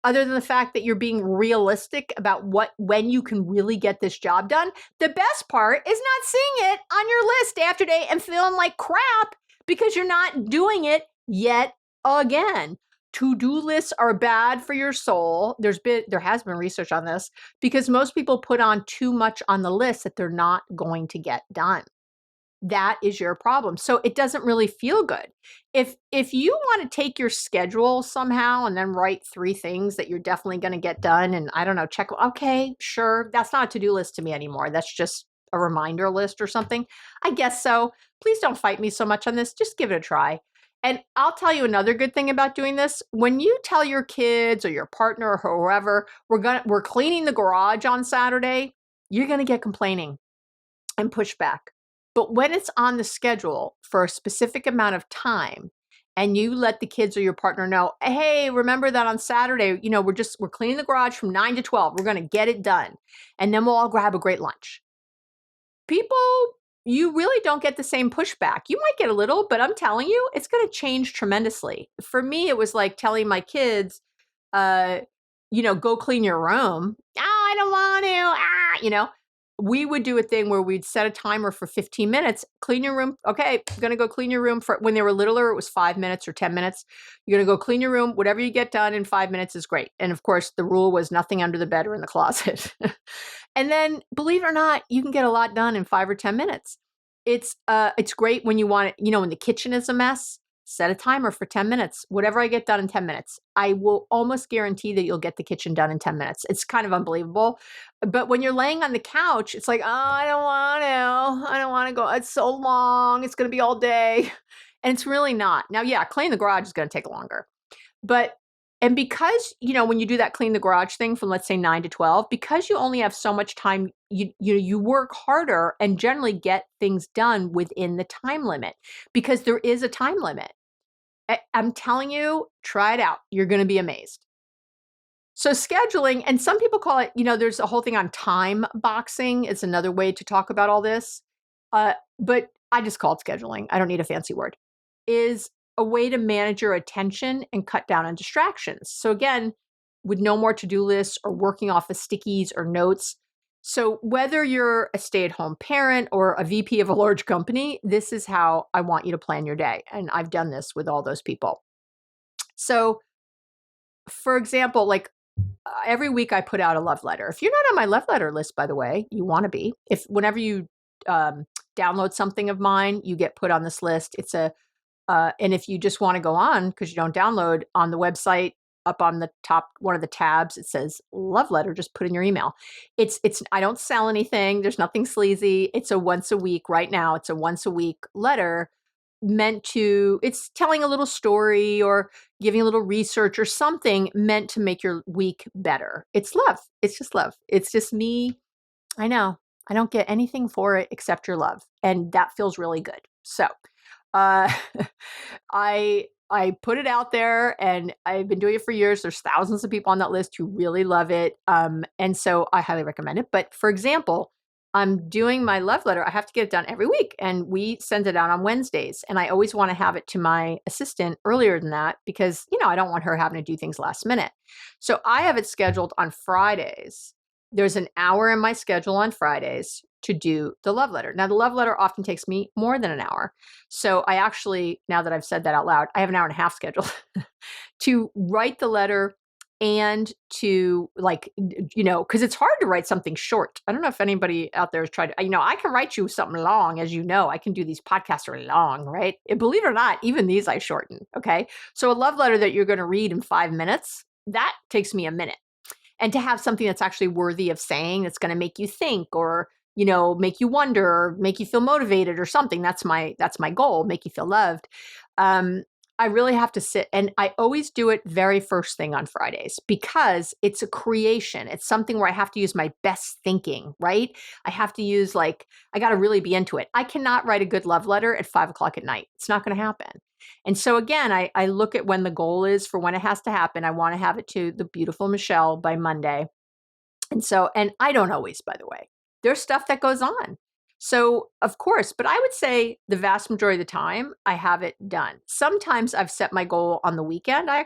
other than the fact that you're being realistic about when you can really get this job done, the best part is not seeing it on your list day after day and feeling like crap because you're not doing it yet again. To-do lists are bad for your soul. There has been research on this because most people put on too much on the list that they're not going to get done. That is your problem. So it doesn't really feel good. If you want to take your schedule somehow and then write 3 things that you're definitely going to get done and I don't know, check, okay, sure, that's not a to-do list to me anymore. That's just a reminder list or something. I guess so. Please don't fight me so much on this. Just give it a try. And I'll tell you another good thing about doing this. When you tell your kids or your partner or whoever, we're cleaning the garage on Saturday, you're going to get complaining and pushback. But when it's on the schedule for a specific amount of time and you let the kids or your partner know, hey, remember that on Saturday, we're cleaning the garage from 9 to 12. We're going to get it done. And then we'll all grab a great lunch. You really don't get the same pushback. You might get a little, but I'm telling you, it's going to change tremendously. For me, it was like telling my kids, go clean your room. Oh, I don't want to. We would do a thing where we'd set a timer for 15 minutes, clean your room. Okay, I'm going to go clean your room. When they were littler, it was 5 minutes or 10 minutes. You're going to go clean your room. Whatever you get done in 5 minutes is great. And of course, the rule was nothing under the bed or in the closet. And then, believe it or not, you can get a lot done in 5 or 10 minutes. It's great when you want it, when the kitchen is a mess. Set a timer for 10 minutes. Whatever I get done in 10 minutes, I will almost guarantee that you'll get the kitchen done in 10 minutes. It's kind of unbelievable. But when you're laying on the couch, it's like, oh, I don't want to go. It's so long. It's going to be all day. And it's really not. Now, yeah, cleaning the garage is going to take longer. And because, when you do that clean the garage thing from, let's say, 9 to 12, because you only have so much time, you work harder and generally get things done within the time limit because there is a time limit. I'm telling you, try it out. You're going to be amazed. So scheduling, and some people call it, there's a whole thing on time boxing. It's another way to talk about all this. But I just call it scheduling. I don't need a fancy word. Is a way to manage your attention and cut down on distractions. So again, with no more to-do lists or working off of stickies or notes. So whether you're a stay-at-home parent or a VP of a large company, this is how I want you to plan your day. And I've done this with all those people. So for example, like every week I put out a love letter. If you're not on my love letter list, by the way, you want to be. Whenever you download something of mine, you get put on this list. And if you just want to go on because you don't download, on the website, up on the top, one of the tabs, it says love letter, just put in your email. I don't sell anything. There's nothing sleazy. It's a once a week right now. It's a once a week letter it's telling a little story or giving a little research or something meant to make your week better. It's love. It's just love. It's just me. I know I don't get anything for it except your love. And that feels really good. So, I put it out there and I've been doing it for years. There's thousands of people on that list who really love it. And so I highly recommend it. But for example, I'm doing my love letter. I have to get it done every week and we send it out on Wednesdays. And I always want to have it to my assistant earlier than that because, I don't want her having to do things last minute. So I have it scheduled on Fridays. There's an hour in my schedule on Fridays to do the love letter. Now, the love letter often takes me more than an hour. So I actually, now that I've said that out loud, I have an hour and a half scheduled to write the letter, and to like, because it's hard to write something short. I don't know if anybody out there has tried, I can write you something long, as you know, I can do these podcasts are long, right? And believe it or not, even these I shorten. Okay. So a love letter that you're going to read in 5 minutes, that takes me a minute. And to have something that's actually worthy of saying, that's going to make you think, or make you wonder, or make you feel motivated or something. That's my goal, make you feel loved. I really have to sit, and I always do it very first thing on Fridays because it's a creation. It's something where I have to use my best thinking, right? I have to use I got to really be into it. I cannot write a good love letter at 5 o'clock at night. It's not going to happen. And so again, I look at when the goal is for when it has to happen. I want to have it to the beautiful Michelle by Monday. And I don't always, by the way, there's stuff that goes on. So of course, but I would say the vast majority of the time I have it done. Sometimes I've set my goal on the weekend. I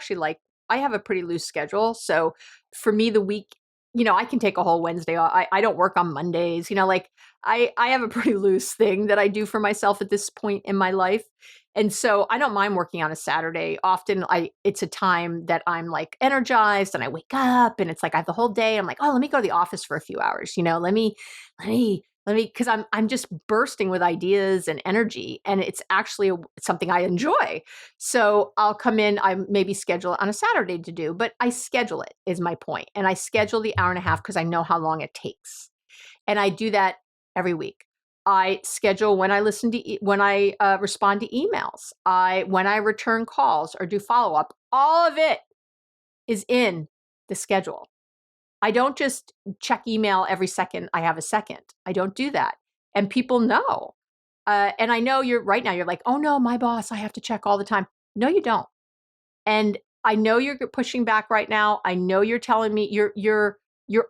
have a pretty loose schedule. So for me, the week, I can take a whole Wednesday. I don't work on Mondays, I have a pretty loose thing that I do for myself at this point in my life. And so I don't mind working on a Saturday. Often it's a time that I'm energized and I wake up and it's I have the whole day. I'm like, oh, let me go to the office for a few hours. Let me, because I'm just bursting with ideas and energy, and it's actually something I enjoy. So I'll come in, I maybe schedule it on a Saturday to do, but I schedule it is my point. And I schedule the hour and a half because I know how long it takes. And I do that every week. I schedule when I when I respond to emails, when I return calls or do follow-up, all of it is in the schedule. I don't just check email every second I have a second. I don't do that. And people know. And I know you're like, oh no, my boss, I have to check all the time. No, you don't. And I know you're pushing back right now. I know you're telling me you're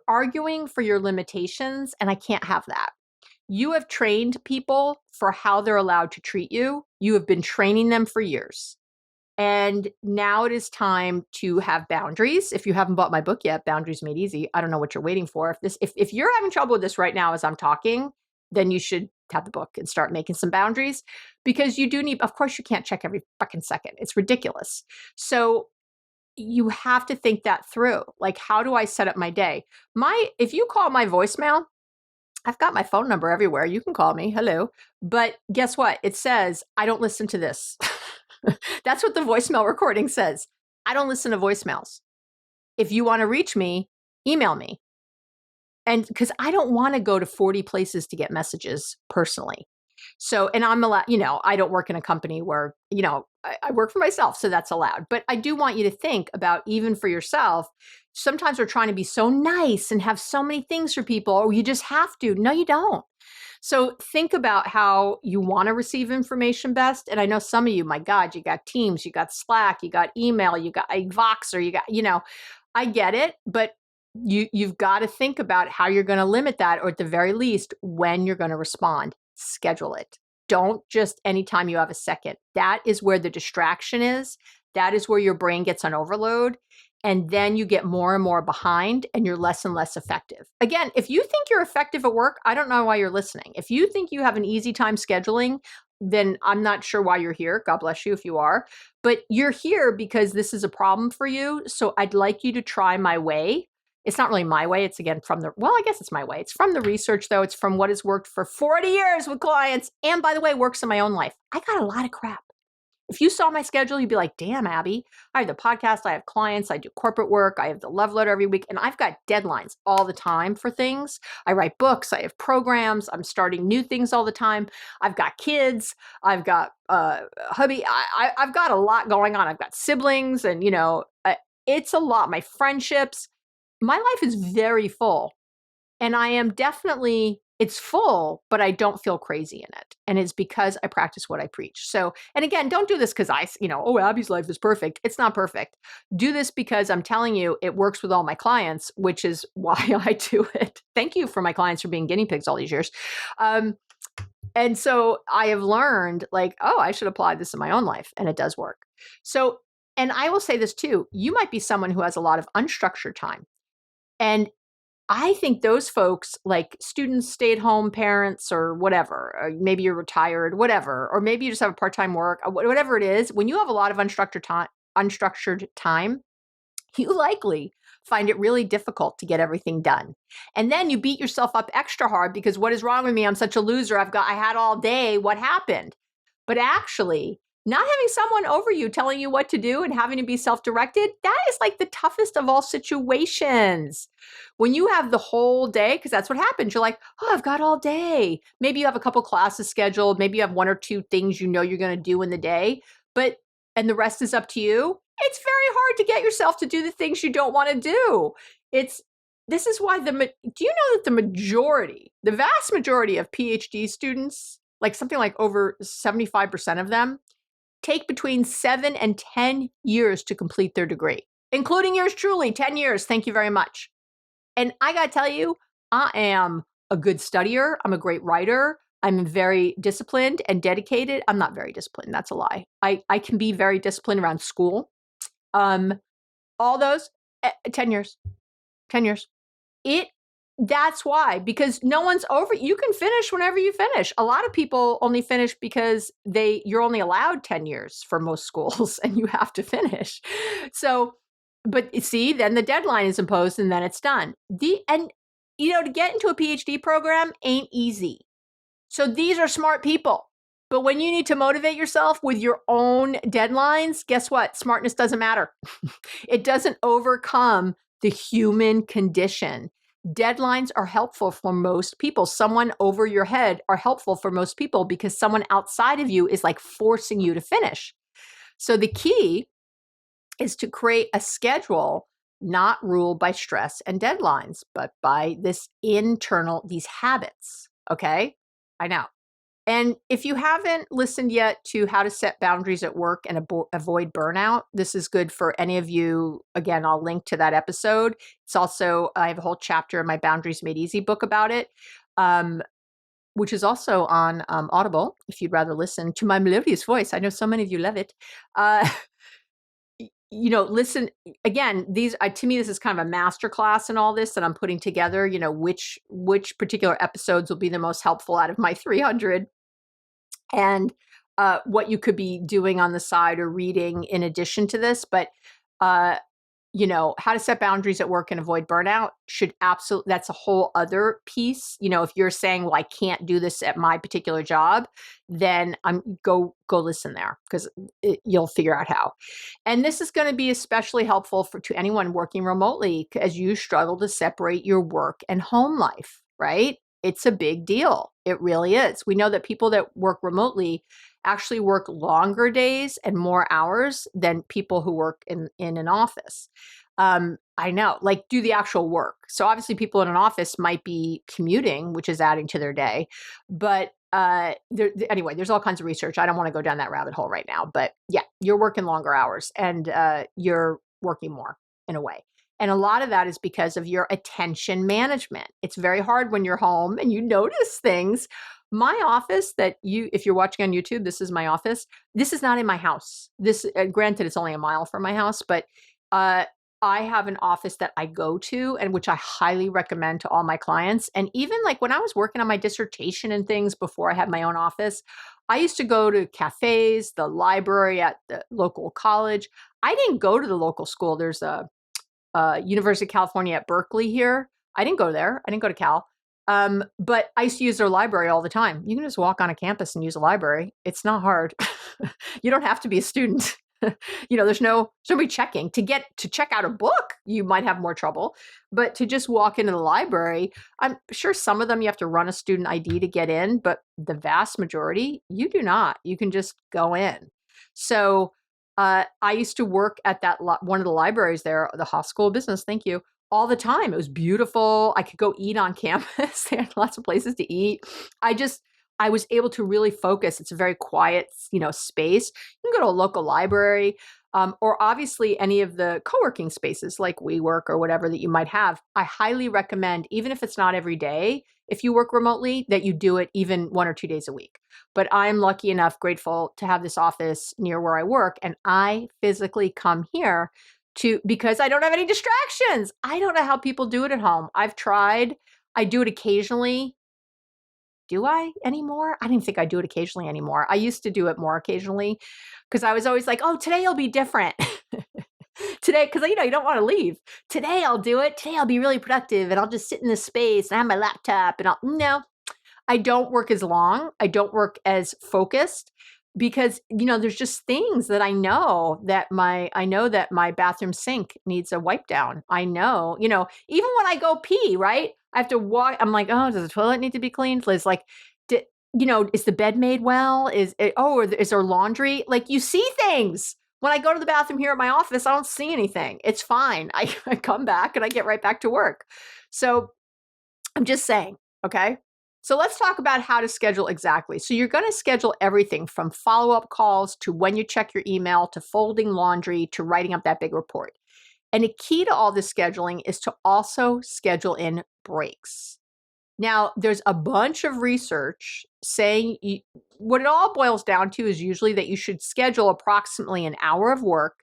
arguing for your limitations, and I can't have that. You have trained people for how they're allowed to treat you. You have been training them for years. And now it is time to have boundaries. If you haven't bought my book yet, Boundaries Made Easy, I don't know what you're waiting for. If you're having trouble with this right now as I'm talking, then you should have the book and start making some boundaries, because you do need, of course, you can't check every fucking second. It's ridiculous. So you have to think that through. How do I set up my day? If you call my voicemail, I've got my phone number everywhere. You can call me. Hello. But guess what? It says, I don't listen to this. That's what the voicemail recording says. I don't listen to voicemails. If you want to reach me, email me. And because I don't want to go to 40 places to get messages personally. So, and I'm allowed, I don't work in a company where, I work for myself, so that's allowed. But I do want you to think about, even for yourself, sometimes we're trying to be so nice and have so many things for people, or you just have to. No, you don't. So think about how you want to receive information best. And I know some of you, my God, you got Teams, you got Slack, you got email, you got Voxer, you got, I get it, but you've got to think about how you're going to limit that, or at the very least, when you're going to respond. Schedule it. Don't just anytime you have a second. That is where the distraction is. That is where your brain gets on overload. And then you get more and more behind, and you're less and less effective. Again, if you think you're effective at work, I don't know why you're listening. If you think you have an easy time scheduling, then I'm not sure why you're here. God bless you if you are. But you're here because this is a problem for you. So I'd like you to try my way. It's not really my way. It's again I guess it's my way. It's from the research, though. It's from what has worked for 40 years with clients. And by the way, works in my own life. I got a lot of crap. If you saw my schedule, you'd be like, damn, Abby, I have the podcast, I have clients, I do corporate work, I have the love letter every week, and I've got deadlines all the time for things. I write books, I have programs, I'm starting new things all the time. I've got kids, I've got hubby, I've got a lot going on. I've got siblings, and it's a lot. My friendships, my life is very full, and I am definitely, it's full, but I don't feel crazy in it. And it's because I practice what I preach. So, and again, don't do this because oh, Abby's life is perfect. It's not perfect. Do this because I'm telling you, it works with all my clients, which is why I do it. Thank you for my clients for being guinea pigs all these years. And so I have learned oh, I should apply this in my own life, and it does work. So, and I will say this too, you might be someone who has a lot of unstructured time. And I think those folks, like students, stay-at-home parents, or whatever, or maybe you're retired, whatever, or maybe you just have a part-time work, whatever it is, when you have a lot of unstructured time, you likely find it really difficult to get everything done. And then you beat yourself up extra hard because what is wrong with me? I'm such a loser. I had all day. What happened? But actually, not having someone over you telling you what to do and having to be self-directed, that is like the toughest of all situations. When you have the whole day, because that's what happens, you're like, oh, I've got all day. Maybe you have a couple classes scheduled. Maybe you have one or two things you know you're going to do in the day, and the rest is up to you. It's very hard to get yourself to do the things you don't want to do. This is why do you know that the vast majority of PhD students, like something like over 75% of them, take between 7 and 10 years to complete their degree, including yours truly, 10 years. Thank you very much. And I got to tell you, I am a good studier. I'm a great writer. I'm very disciplined and dedicated. I'm not very disciplined. That's a lie. I can be very disciplined around school. All those 10 years, 10 years. That's why, because no one's over. You can finish whenever you finish. A lot of people only finish because you're only allowed 10 years for most schools and you have to finish. So, but see, then the deadline is imposed and then it's done. To get into a PhD program ain't easy. So these are smart people. But when you need to motivate yourself with your own deadlines, guess what? Smartness doesn't matter. It doesn't overcome the human condition. Deadlines are helpful for most people. Someone over your head are helpful for most people because someone outside of you is like forcing you to finish. So the key is to create a schedule not ruled by stress and deadlines, but by these habits. Okay? I know. And if you haven't listened yet to how to set boundaries at work and avoid burnout, this is good for any of you. Again, I'll link to that episode. It's also, I have a whole chapter in my Boundaries Made Easy book about it, which is also on Audible, if you'd rather listen to my melodious voice. I know so many of you love it. Listen, again, to me, this is kind of a masterclass in all this that I'm putting together, which particular episodes will be the most helpful out of my 300. And what you could be doing on the side or reading in addition to this. But, how to set boundaries at work and avoid burnout that's a whole other piece. If you're saying, well, I can't do this at my particular job, then go listen there because you'll figure out how. And this is going to be especially helpful to anyone working remotely as you struggle to separate your work and home life, right? It's a big deal. It really is. We know that people that work remotely actually work longer days and more hours than people who work in an office. I know, like do the actual work. So obviously people in an office might be commuting, which is adding to their day. But anyway, there's all kinds of research. I don't want to go down that rabbit hole right now. But yeah, you're working longer hours and you're working more in a way. And a lot of that is because of your attention management. It's very hard when you're home and you notice things. My office if you're watching on YouTube, this is my office. This is not in my house. This, granted, it's only a mile from my house, but I have an office that I go to and which I highly recommend to all my clients. And even like when I was working on my dissertation and things before I had my own office, I used to go to cafes, the library at the local college. I didn't go to the local school. There's a University of California at Berkeley here. I didn't go there. I didn't go to Cal. But I used to use their library all the time. You can just walk on a campus and use a library. It's not hard. You don't have to be a student. There's nobody checking. To check out a book, you might have more trouble. But to just walk into the library, I'm sure some of them you have to run a student ID to get in, but the vast majority, you do not. You can just go in. So I used to work at one of the libraries there, the Haas School of Business. Thank you. All the time. It was beautiful. I could go eat on campus. They had lots of places to eat. I was able to really focus. It's a very quiet, space. You can go to a local library, or obviously any of the co-working spaces like WeWork or whatever that you might have. I highly recommend, even if it's not every day, if you work remotely, that you do it even 1 or 2 days a week. But I'm lucky enough, grateful to have this office near where I work, and I physically come here because I don't have any distractions. I don't know how people do it at home. I've tried. I do it occasionally. Do I anymore? I don't even think I do it occasionally anymore. I used to do it more occasionally because I was always like, oh, today will be different. Today, because you don't want to leave. Today I'll do it. Today I'll be really productive and I'll just sit in this space and I have my laptop and no, I don't work as long. I don't work as focused because, there's just things that I know that my bathroom sink needs a wipe down. I know, even when I go pee, right? I have to walk. I'm like, oh, does the toilet need to be cleaned? Liz, like, is the bed made well? Or is there laundry? Like, you see things. When I go to the bathroom here at my office, I don't see anything. It's fine. I come back and I get right back to work. So I'm just saying, okay? So let's talk about how to schedule exactly. So you're going to schedule everything from follow-up calls to when you check your email to folding laundry to writing up that big report. And the key to all this scheduling is to also schedule in breaks. Now, there's a bunch of research saying what it all boils down to is usually that you should schedule approximately an hour of work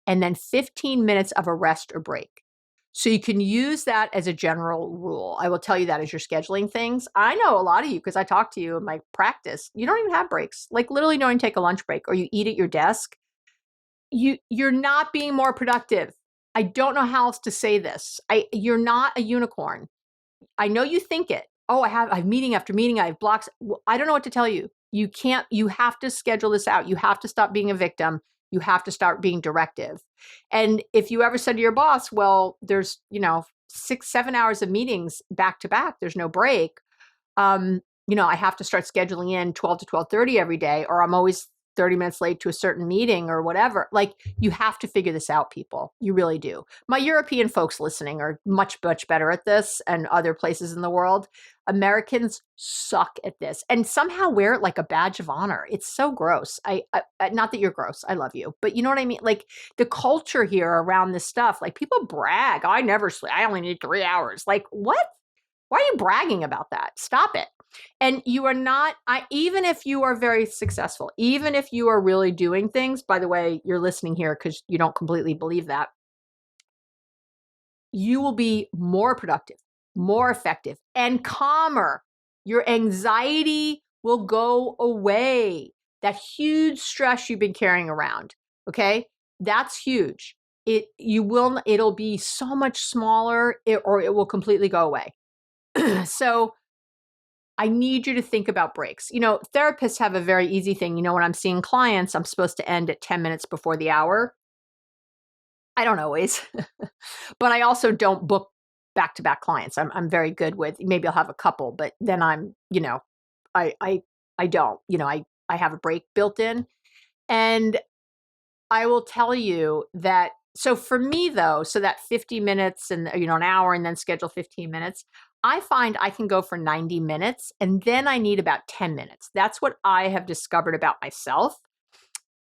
and then 15 minutes of a rest or break. So you can use that as a general rule. I will tell you that as you're scheduling things. I know a lot of you, because I talk to you in my practice, you don't even have breaks. Like literally don't even take a lunch break, or you eat at your desk. You're not being more productive. I don't know how else to say this. You're not a unicorn. I know you think it. Oh, I have meeting after meeting. I have blocks. Well, I don't know what to tell you. You have to schedule this out. You have to stop being a victim. You have to start being directive. And if you ever said to your boss, well, there's, 6, 7 hours of meetings back to back, there's no break. I have to start scheduling in 12 to 12:30 every day, or I'm always 30 minutes late to a certain meeting or whatever. Like, you have to figure this out, people. You really do. My European folks listening are much, much better at this, and other places in the world. Americans suck at this and somehow wear it like a badge of honor. It's so gross. I not that you're gross. I love you. But you know what I mean? Like, the culture here around this stuff, like, people brag. I never sleep. I only need 3 hours. Like, what? Why are you bragging about that? Stop it. And you are not, even if you are very successful, even if you are really doing things, by the way, you're listening here because you don't completely believe that, you will be more productive, more effective, and calmer. Your anxiety will go away. That huge stress you've been carrying around, okay? That's huge. It'll be so much smaller, or it will completely go away. So I need you to think about breaks. Therapists have a very easy thing. When I'm seeing clients, I'm supposed to end at 10 minutes before the hour. I don't always, but I also don't book back-to-back clients. I'm very good with, maybe I'll have a couple, but then I don't, I have a break built in. And I will tell you that, so for me though, so that 50 minutes and, an hour and then schedule 15 minutes, I find I can go for 90 minutes and then I need about 10 minutes. That's what I have discovered about myself.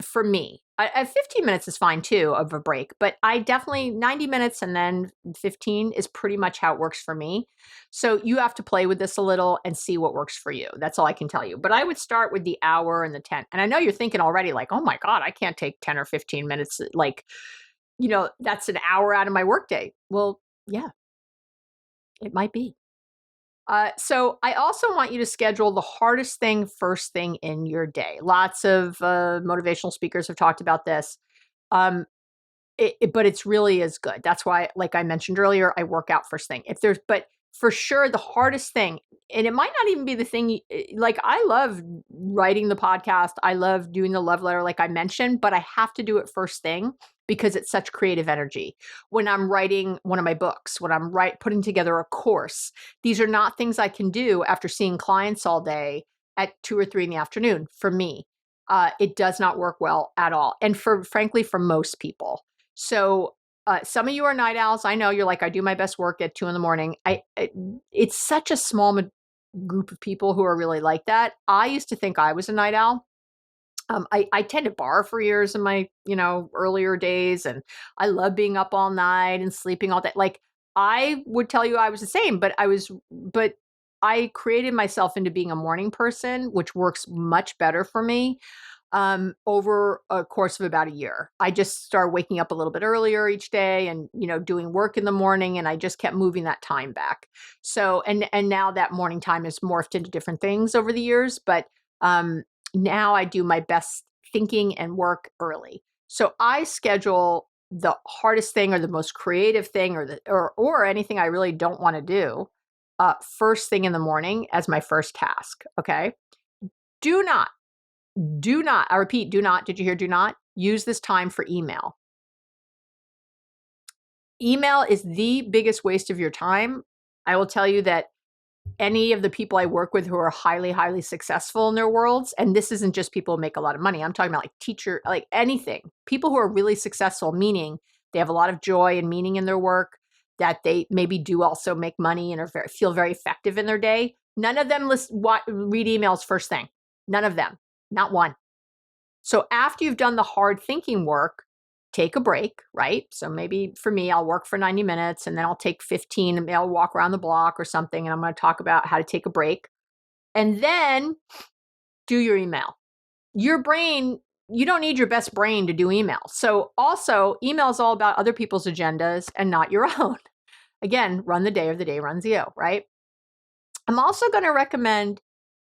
For me, 15 minutes is fine too of a break, but I definitely 90 minutes and then 15 is pretty much how it works for me. So you have to play with this a little and see what works for you. That's all I can tell you. But I would start with the hour and the 10. And I know you're thinking already like, oh my God, I can't take 10 or 15 minutes. Like, that's an hour out of my workday. Well, yeah, it might be. So I also want you to schedule the hardest thing first thing in your day. Lots of motivational speakers have talked about this, but it's really is good. That's why, like I mentioned earlier, I work out first thing. But for sure, the hardest thing, and it might not even be the thing, like I love writing the podcast. I love doing the love letter, like I mentioned, but I have to do it first thing because it's such creative energy. When I'm writing one of my books, when I'm putting together a course, these are not things I can do after seeing clients all day at 2 or 3 in the afternoon. For me, it does not work well at all. And frankly, for most people. So some of you are night owls. I know you're like, I do my best work at 2 in the morning. It's such a small group of people who are really like that. I used to think I was a night owl. I tend to bar for years in my, earlier days. And I love being up all night and sleeping all day. Like, I would tell you I was the same, but I created myself into being a morning person, which works much better for me. Over a course of about a year, I just started waking up a little bit earlier each day and, doing work in the morning. And I just kept moving that time back. So, and now that morning time has morphed into different things over the years, but, now I do my best thinking and work early. So I schedule the hardest thing or the most creative thing or anything I really don't want to do first thing in the morning as my first task. Okay. Do not, I repeat, do not, did you hear do not? Use this time for email. Email is the biggest waste of your time. I will tell you that any of the people I work with who are highly, highly successful in their worlds, and this isn't just people who make a lot of money. I'm talking about like teacher, like anything. People who are really successful, meaning they have a lot of joy and meaning in their work, that they maybe do also make money and feel very effective in their day. None of them read emails first thing. None of them. Not one. So after you've done the hard thinking work, take a break, right? So maybe for me, I'll work for 90 minutes and then I'll take 15 and I'll walk around the block or something. And I'm going to talk about how to take a break and then do your email. Your brain, you don't need your best brain to do email. So also email is all about other people's agendas and not your own. Again, run the day or the day runs you, right? I'm also going to recommend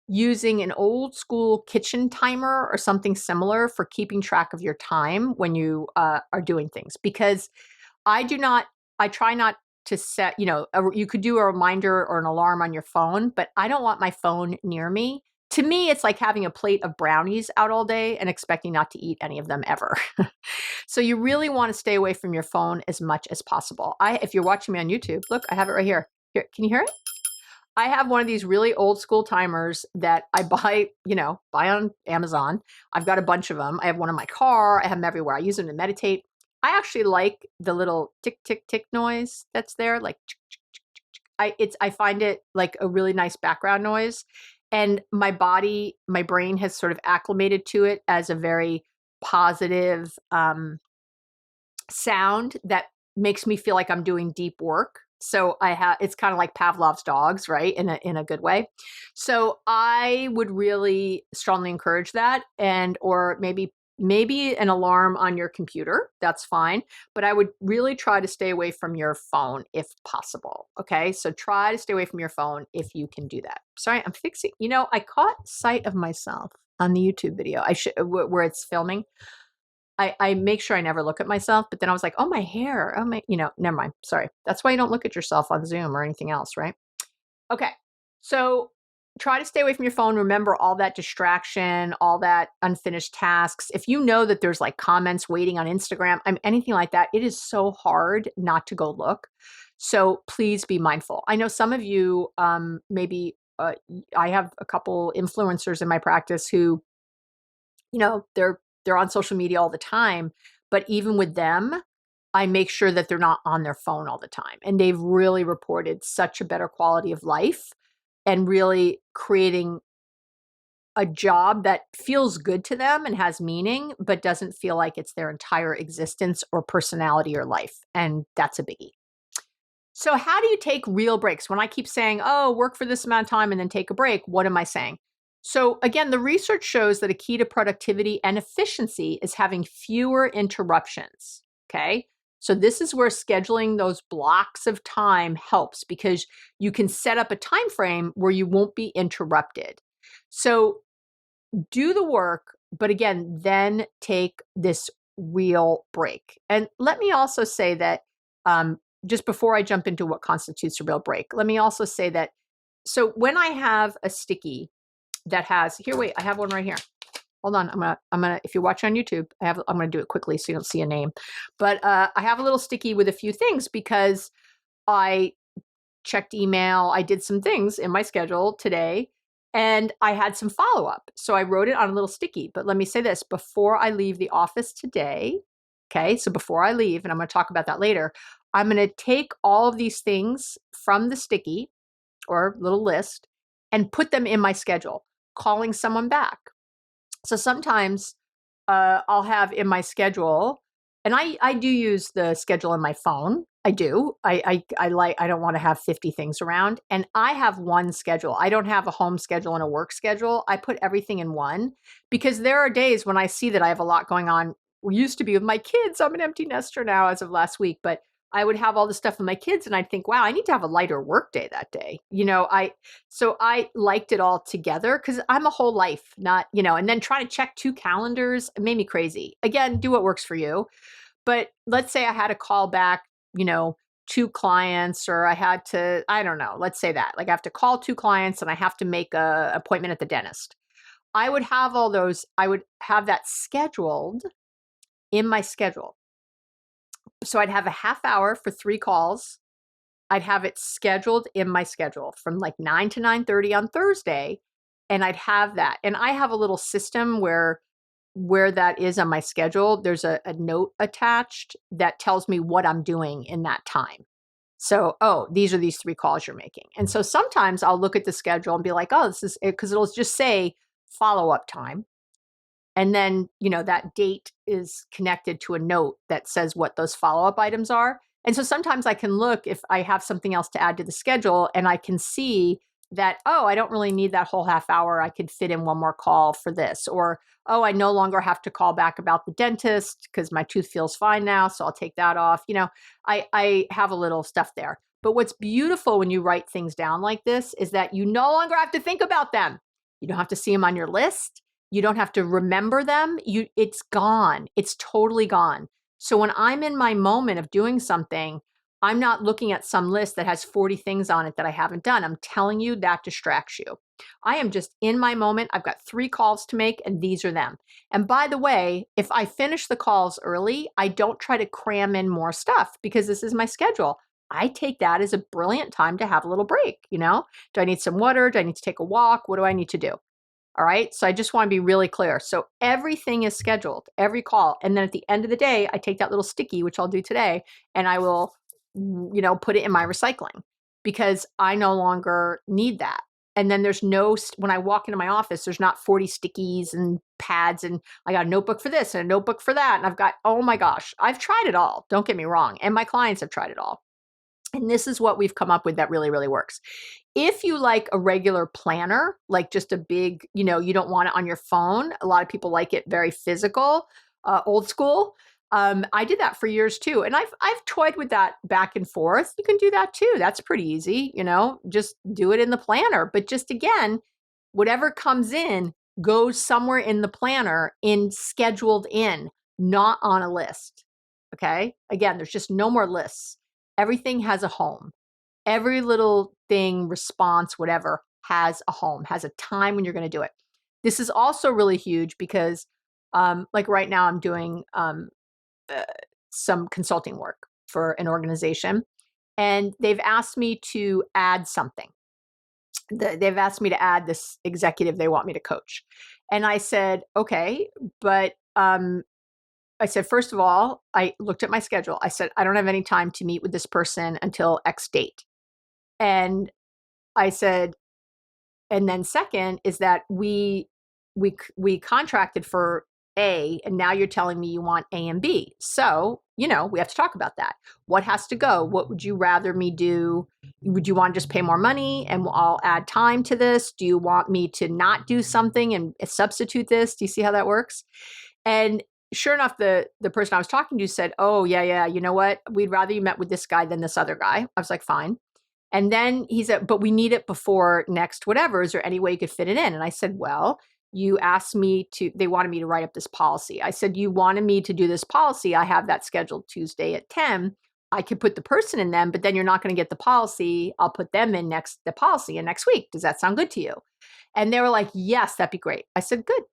using an old school kitchen timer or something similar for keeping track of your time when you are doing things, because I try not to set, you could do a reminder or an alarm on your phone, but I don't want my phone near me. To me, it's like having a plate of brownies out all day and expecting not to eat any of them ever. So you really want to stay away from your phone as much as possible. If you're watching me on YouTube, look, I have it right here. Here, can you hear it? I have one of these really old school timers that I buy on Amazon. I've got a bunch of them. I have one in my car. I have them everywhere. I use them to meditate. I actually like the little tick, tick, tick noise that's there. Like, I find it like a really nice background noise. And my brain has sort of acclimated to it as a very positive sound that makes me feel like I'm doing deep work. So it's kind of like Pavlov's dogs, right? In a good way. So I would really strongly encourage that, or maybe an alarm on your computer. That's fine. But I would really try to stay away from your phone if possible. Okay. So try to stay away from your phone if you can do that. Sorry, I'm fixing, I caught sight of myself on the YouTube video where it's filming. I make sure I never look at myself, but then I was like, oh, my hair. Oh, never mind. Sorry. That's why you don't look at yourself on Zoom or anything else, right? Okay. So try to stay away from your phone. Remember all that distraction, all that unfinished tasks. If you know that there's like comments waiting on Instagram, anything like that, it is so hard not to go look. So please be mindful. I know some of you, maybe I have a couple influencers in my practice who, they're on social media all the time, but even with them, I make sure that they're not on their phone all the time. And they've really reported such a better quality of life and really creating a job that feels good to them and has meaning, but doesn't feel like it's their entire existence or personality or life. And that's a biggie. So how do you take real breaks? When I keep saying, oh, work for this amount of time and then take a break, what am I saying? So again, the research shows that a key to productivity and efficiency is having fewer interruptions, okay? So this is where scheduling those blocks of time helps, because you can set up a time frame where you won't be interrupted. So do the work, but again, then take this real break. And let me also say that just before I jump into what constitutes a real break, let me also say that, so when I have a sticky that has, wait, I have one right here. Hold on, I'm gonna, if you watch on YouTube, I'm gonna do it quickly so you don't see a name. But I have a little sticky with a few things because I checked email, I did some things in my schedule today, and I had some follow-up. So I wrote it on a little sticky. But let me say this, before I leave the office today, okay, so before I leave, and I'm gonna talk about that later, I'm gonna take all of these things from the sticky or little list and put them in my schedule, calling someone back. So sometimes I'll have in my schedule, and I do use the schedule in my phone. I do. I don't want to have 50 things around. And I have one schedule. I don't have a home schedule and a work schedule. I put everything in one because there are days when I see that I have a lot going on. We used to be with my kids. I'm an empty nester now as of last week, but I would have all this stuff with my kids and I'd think, wow, I need to have a lighter work day that day. So I liked it all together because I'm a whole life, not, and then trying to check 2 calendars, it made me crazy. Again, do what works for you. But let's say I had to call back, you know, 2 clients, or I had to, I don't know, let's say that. Like I have to call 2 clients and I have to make a appointment at the dentist. I would have all those, I would have that scheduled in my schedule. So I'd have a half hour for 3 calls. I'd have it scheduled in my schedule from like 9 to 9:30 on Thursday, and I'd have that. And I have a little system where that is on my schedule. There's a note attached that tells me what I'm doing in that time. So, oh, these are these 3 calls you're making. And so sometimes I'll look at the schedule and be like, oh, this is it, because it'll just say follow-up time. And then, you know, that date is connected to a note that says what those follow-up items are. And so sometimes I can look if I have something else to add to the schedule, and I can see that, oh, I don't really need that whole half hour. I could fit in one more call for this. Or, oh, I no longer have to call back about the dentist because my tooth feels fine now. So I'll take that off. You know, I have a little stuff there. But what's beautiful when you write things down like this is that you no longer have to think about them. You don't have to see them on your list. You don't have to remember them. It's gone. It's totally gone. So when I'm in my moment of doing something, I'm not looking at some list that has 40 things on it that I haven't done. I'm telling you that distracts you. I am just in my moment. I've got 3 calls to make, and these are them. And by the way, if I finish the calls early, I don't try to cram in more stuff because this is my schedule. I take that as a brilliant time to have a little break. You know, do I need some water? Do I need to take a walk? What do I need to do? All right. So I just want to be really clear. So everything is scheduled, every call. And then at the end of the day, I take that little sticky, which I'll do today, and I will, you know, put it in my recycling because I no longer need that. And then there's no, when I walk into my office, there's not 40 stickies and pads, and I got a notebook for this and a notebook for that. And I've got, oh my gosh, I've tried it all. Don't get me wrong. And my clients have tried it all. And this is what we've come up with that really, really works. If you like a regular planner, like just a big, you know, you don't want it on your phone. A lot of people like it very physical, old school. I did that for years too. And I've toyed with that back and forth. You can do that too. That's pretty easy, you know, just do it in the planner. But just again, whatever comes in goes somewhere in the planner, in scheduled in, not on a list. Okay. Again, there's just no more lists. Everything has a home. Every little thing, response, whatever, has a home, has a time when you're going to do it. This is also really huge because, like right now, I'm doing some consulting work for an organization, and they've asked me to add something. They've asked me to add this executive they want me to coach. And I said, okay, but I said, first of all, I looked at my schedule. I said, I don't have any time to meet with this person until X date. And I said, and then second is that we contracted for A, and now you're telling me you want A and B. So, you know, we have to talk about that. What has to go? What would you rather me do? Would you want to just pay more money and I'll add time to this? Do you want me to not do something and substitute this? Do you see how that works? And sure enough, the person I was talking to said, oh, yeah, you know what? We'd rather you met with this guy than this other guy. I was like, fine. And then he said, but we need it before next whatever. Is there any way you could fit it in? And I said, well, you asked me to, they wanted me to write up this policy. I said, you wanted me to do this policy. I have that scheduled Tuesday at 10. I could put the person in them, but then you're not going to get the policy. I'll put them in the policy in next week. Does that sound good to you? And they were like, yes, that'd be great. I said, good.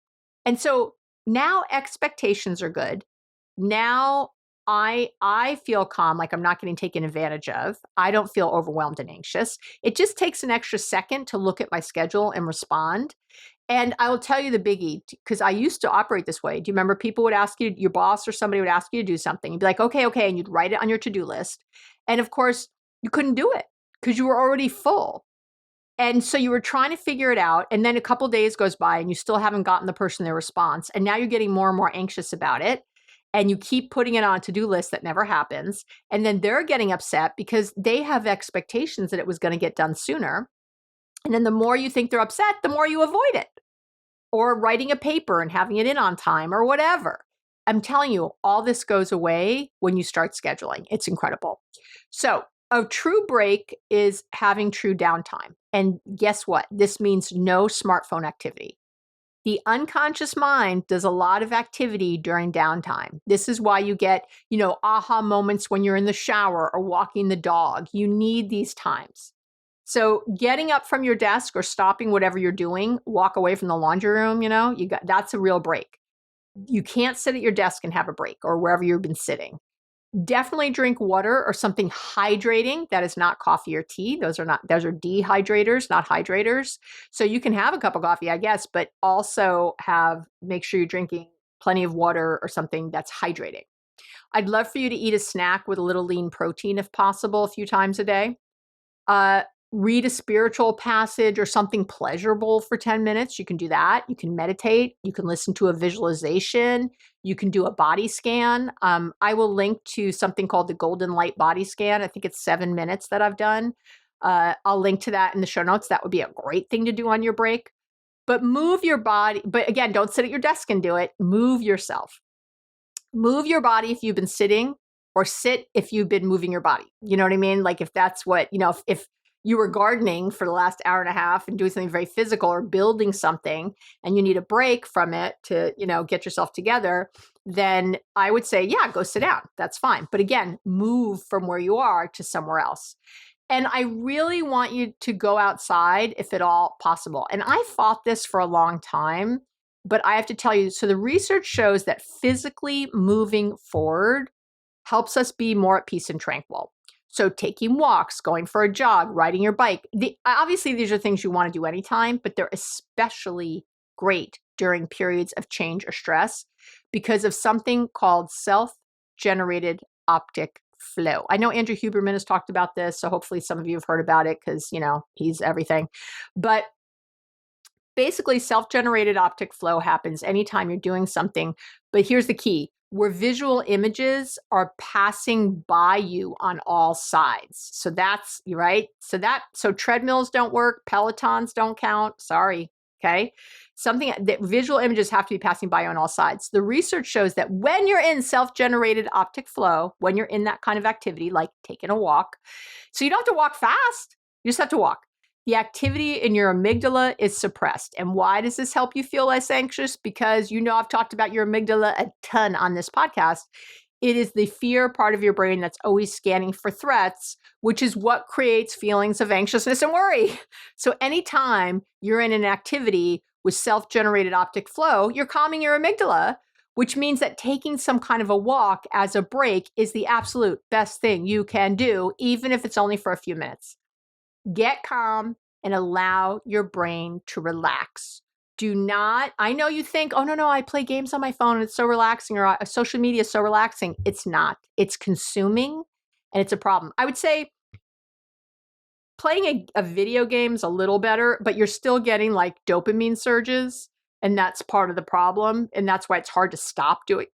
And so now expectations are good. Now I feel calm, like I'm not getting taken advantage of. I don't feel overwhelmed and anxious. It just takes an extra second to look at my schedule and respond. And I will tell you the biggie, because I used to operate this way. Do you remember people would ask you, your boss or somebody would ask you to do something? You'd be like, okay. And you'd write it on your to-do list. And of course, you couldn't do it because you were already full. And so you were trying to figure it out. And then a couple of days goes by and you still haven't gotten the person their response. And now you're getting more and more anxious about it. And you keep putting it on a to-do list that never happens. And then they're getting upset because they have expectations that it was going to get done sooner. And then the more you think they're upset, the more you avoid it. Or writing a paper and having it in on time or whatever. I'm telling you, all this goes away when you start scheduling. It's incredible. So a true break is having true downtime. And guess what? This means no smartphone activity. The unconscious mind does a lot of activity during downtime. This is why you get, aha moments when you're in the shower or walking the dog. You need these times. So getting up from your desk or stopping whatever you're doing, walk away from the laundry room, that's a real break. You can't sit at your desk and have a break or wherever you've been sitting. Definitely drink water or something hydrating. That is not coffee or tea. Those are dehydrators, not hydrators. So you can have a cup of coffee, I guess, but also make sure you're drinking plenty of water or something that's hydrating. I'd love for you to eat a snack with a little lean protein if possible a few times a day. Read a spiritual passage or something pleasurable for 10 minutes. You can do that. You can meditate. You can listen to a visualization. You can do a body scan. I will link to something called the Golden Light Body Scan. I think it's 7 minutes that I've done. I'll link to that in the show notes. That would be a great thing to do on your break. But move your body. But again, don't sit at your desk and do it. Move yourself. Move your body if you've been sitting, or sit if you've been moving your body. You know what I mean? Like if that's what, if you were gardening for the last hour and a half and doing something very physical or building something and you need a break from it to, get yourself together, then I would say, yeah, go sit down. That's fine. But again, move from where you are to somewhere else. And I really want you to go outside if at all possible. And I fought this for a long time, but I have to tell you, so the research shows that physically moving forward helps us be more at peace and tranquil. So taking walks, going for a jog, riding your bike. Obviously, these are things you want to do anytime, but they're especially great during periods of change or stress because of something called self-generated optic flow. I know Andrew Huberman has talked about this, so hopefully some of you have heard about it because, he's everything. But basically, self-generated optic flow happens anytime you're doing something. But here's the key. Where visual images are passing by you on all sides. So that's right. So treadmills don't work. Pelotons don't count. Sorry. Okay. Something that visual images have to be passing by you on all sides. The research shows that when you're in self-generated optic flow, when you're in that kind of activity, like taking a walk, so you don't have to walk fast. You just have to walk. The activity in your amygdala is suppressed. And why does this help you feel less anxious? Because I've talked about your amygdala a ton on this podcast. It is the fear part of your brain that's always scanning for threats, which is what creates feelings of anxiousness and worry. So anytime you're in an activity with self-generated optic flow, you're calming your amygdala, which means that taking some kind of a walk as a break is the absolute best thing you can do, even if it's only for a few minutes. Get calm and allow your brain to relax. Do not, I know you think, oh, no, I play games on my phone and it's so relaxing, or social media is so relaxing. It's not. It's consuming and it's a problem. I would say playing a video game is a little better, but you're still getting like dopamine surges, and that's part of the problem. And that's why it's hard to stop doing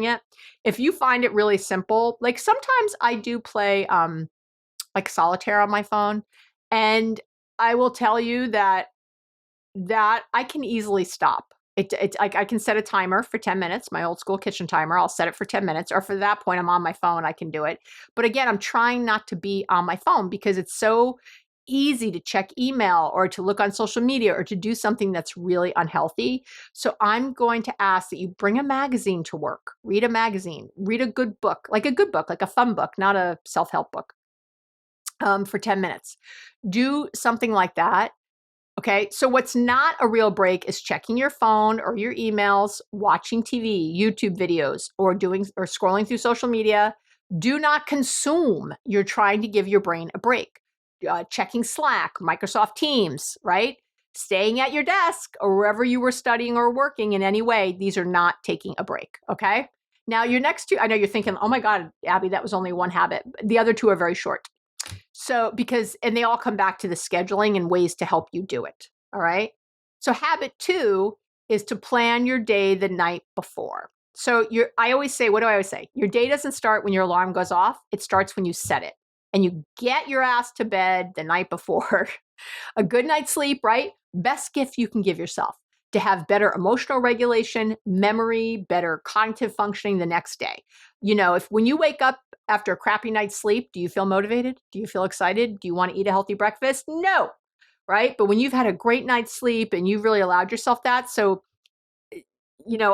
it. If you find it really simple, like sometimes I do play, like solitaire on my phone. And I will tell you that I can easily stop. I can set a timer for 10 minutes, my old school kitchen timer. I'll set it for 10 minutes, or for that point, I'm on my phone, I can do it. But again, I'm trying not to be on my phone because it's so easy to check email or to look on social media or to do something that's really unhealthy. So I'm going to ask that you bring a magazine to work, read a magazine, read a good book, like a fun book, not a self-help book. For 10 minutes. Do something like that. Okay. So what's not a real break is checking your phone or your emails, watching TV, YouTube videos, or scrolling through social media. Do not consume. You're trying to give your brain a break. Checking Slack, Microsoft Teams, right? Staying at your desk or wherever you were studying or working in any way. These are not taking a break. Okay. Now your next two, I know you're thinking, oh my God, Abby, that was only one habit. The other two are very short. So and they all come back to the scheduling and ways to help you do it. All right. So habit 2 is to plan your day the night before. So I always say, what do I always say? Your day doesn't start when your alarm goes off. It starts when you set it, and you get your ass to bed the night before. A good night's sleep, right? Best gift you can give yourself, to have better emotional regulation, memory, better cognitive functioning the next day. When you wake up after a crappy night's sleep, do you feel motivated? Do you feel excited? Do you want to eat a healthy breakfast? No. right? But when you've had a great night's sleep and you've really allowed yourself that. So,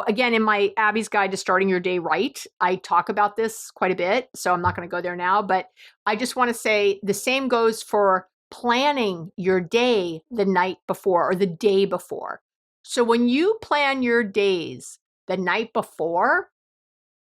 again, in my Abby's Guide to Starting Your Day Right, I talk about this quite a bit. So I'm not going to go there now, but I just want to say the same goes for planning your day the night before or the day before. So when you plan your days the night before,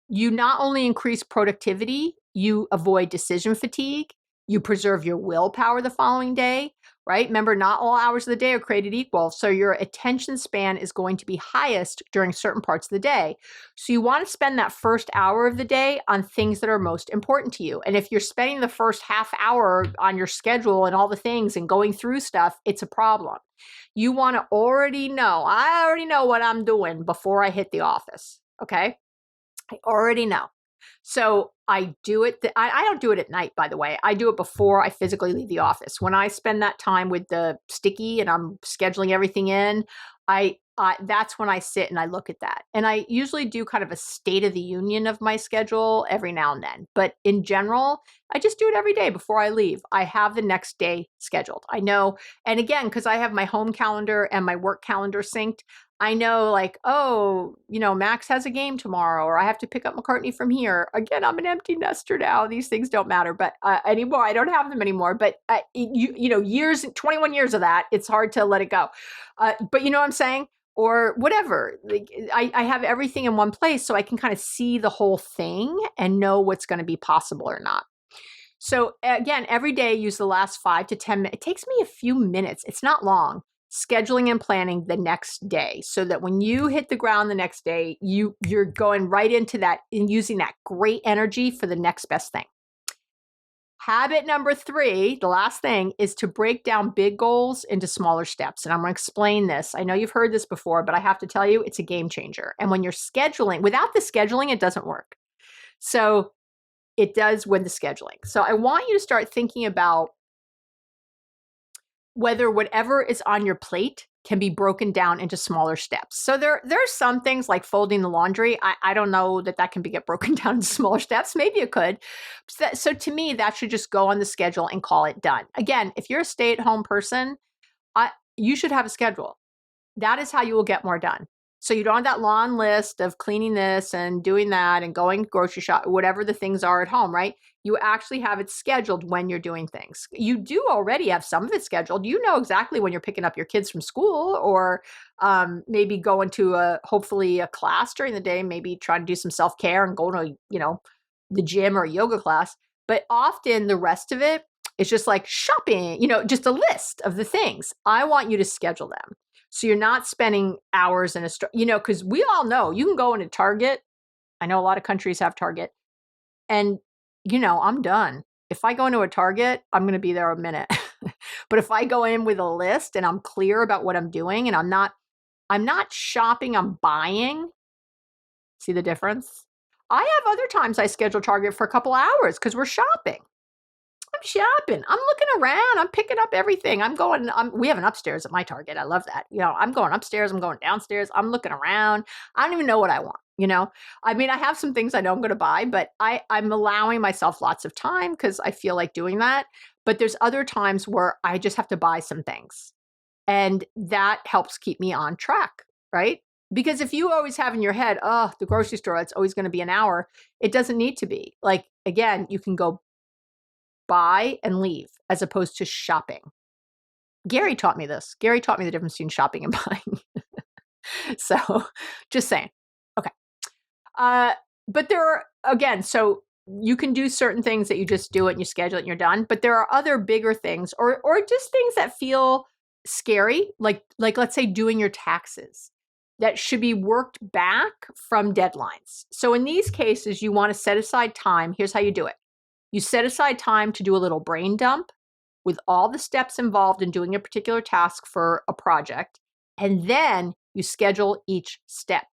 you not only increase productivity, you avoid decision fatigue, you preserve your willpower the following day, right? Remember, not all hours of the day are created equal. So your attention span is going to be highest during certain parts of the day. So you want to spend that first hour of the day on things that are most important to you. And if you're spending the first half hour on your schedule and all the things and going through stuff, it's a problem. You want to I already know what I'm doing before I hit the office. Okay. I already know. So I do it. I don't do it at night, by the way. I do it before I physically leave the office. When I spend that time with the sticky and I'm scheduling everything in, that's when I sit and I look at that. And I usually do kind of a state of the union of my schedule every now and then. But in general, I just do it every day before I leave. I have the next day scheduled. I know. And again, because I have my home calendar and my work calendar synced, I know like, oh, Max has a game tomorrow, or I have to pick up McCartney from here. Again, I'm an empty nester now. These things don't matter, but anymore. I don't have them anymore. But years, 21 years of that, it's hard to let it go. But you know what I'm saying? Or whatever. Like, I have everything in one place, so I can kind of see the whole thing and know what's going to be possible or not. So again, every day, use the last 5 to 10 minutes. It takes me a few minutes. It's not long. Scheduling and planning the next day so that when you hit the ground the next day, you're going right into that and using that great energy for the next best thing. Habit number 3, the last thing, is to break down big goals into smaller steps. And I'm going to explain this. I know you've heard this before, but I have to tell you, it's a game changer. And when you're scheduling, without the scheduling, it doesn't work. So it does with the scheduling. So I want you to start thinking about whether whatever is on your plate can be broken down into smaller steps. So there's some things like folding the laundry. I don't know that can get broken down into smaller steps. Maybe it could. So to me, that should just go on the schedule and call it done. Again, if you're a stay-at-home person, you should have a schedule. That is how you will get more done. So you don't have that long list of cleaning this and doing that and going grocery shop, whatever the things are at home, right? You actually have it scheduled when you're doing things. You do already have some of it scheduled. You know exactly when you're picking up your kids from school or maybe going to hopefully a class during the day, maybe try to do some self-care and go to, the gym or a yoga class. But often the rest of it is just like shopping, just a list of the things. I want you to schedule them. So you're not spending hours in a store, because we all know you can go into Target. I know a lot of countries have Target. And, I'm done. If I go into a Target, I'm going to be there a minute. But if I go in with a list and I'm clear about what I'm doing and I'm not shopping, I'm buying. See the difference? I have other times I schedule Target for a couple hours because we're shopping. I'm shopping. I'm looking around. I'm picking up everything. We have an upstairs at my Target. I love that. I'm going upstairs. I'm going downstairs. I'm looking around. I don't even know what I want. I have some things I know I'm going to buy, but I'm allowing myself lots of time because I feel like doing that. But there's other times where I just have to buy some things. And that helps keep me on track, right? Because if you always have in your head, oh, the grocery store, it's always going to be an hour. It doesn't need to be. Like, again, you can go buy and leave as opposed to shopping. Gary taught me this. Gary taught me the difference between shopping and buying. So just saying. Okay. But there are, again, so you can do certain things that you just do it and you schedule it and you're done. But there are other bigger things or just things that feel scary, like let's say doing your taxes that should be worked back from deadlines. So in these cases, you want to set aside time. Here's how you do it. You set aside time to do a little brain dump with all the steps involved in doing a particular task for a project, and then you schedule each step.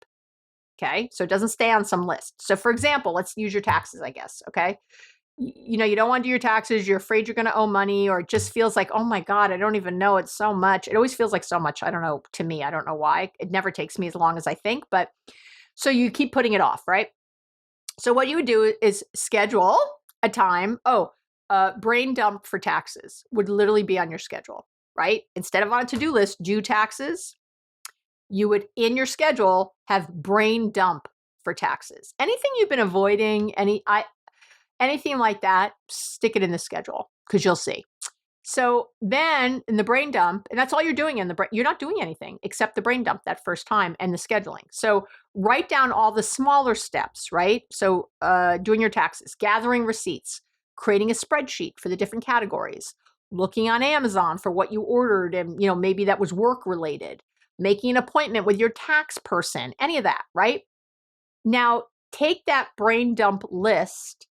Okay, so it doesn't stay on some list. So for example, let's use your taxes, I guess, okay? You don't want to do your taxes, you're afraid you're going to owe money, or it just feels like, oh my God, I don't even know, it's so much. It always feels like so much. I don't know, to me, I don't know why. It never takes me as long as I think, but so you keep putting it off, right? So what you would do is schedule a time. Brain dump for taxes would literally be on your schedule. right? Instead of on a to-do list, due taxes, you would, in your schedule, have brain dump for taxes. Anything you've been avoiding, anything like that, stick it in the schedule because you'll see. So then in the brain dump, and that's all you're doing in the brain, you're not doing anything except the brain dump that first time and the scheduling. So write down all the smaller steps, right? So doing your taxes, gathering receipts, creating a spreadsheet for the different categories, looking on Amazon for what you ordered and, maybe that was work related, making an appointment with your tax person, any of that, right? Now take that brain dump list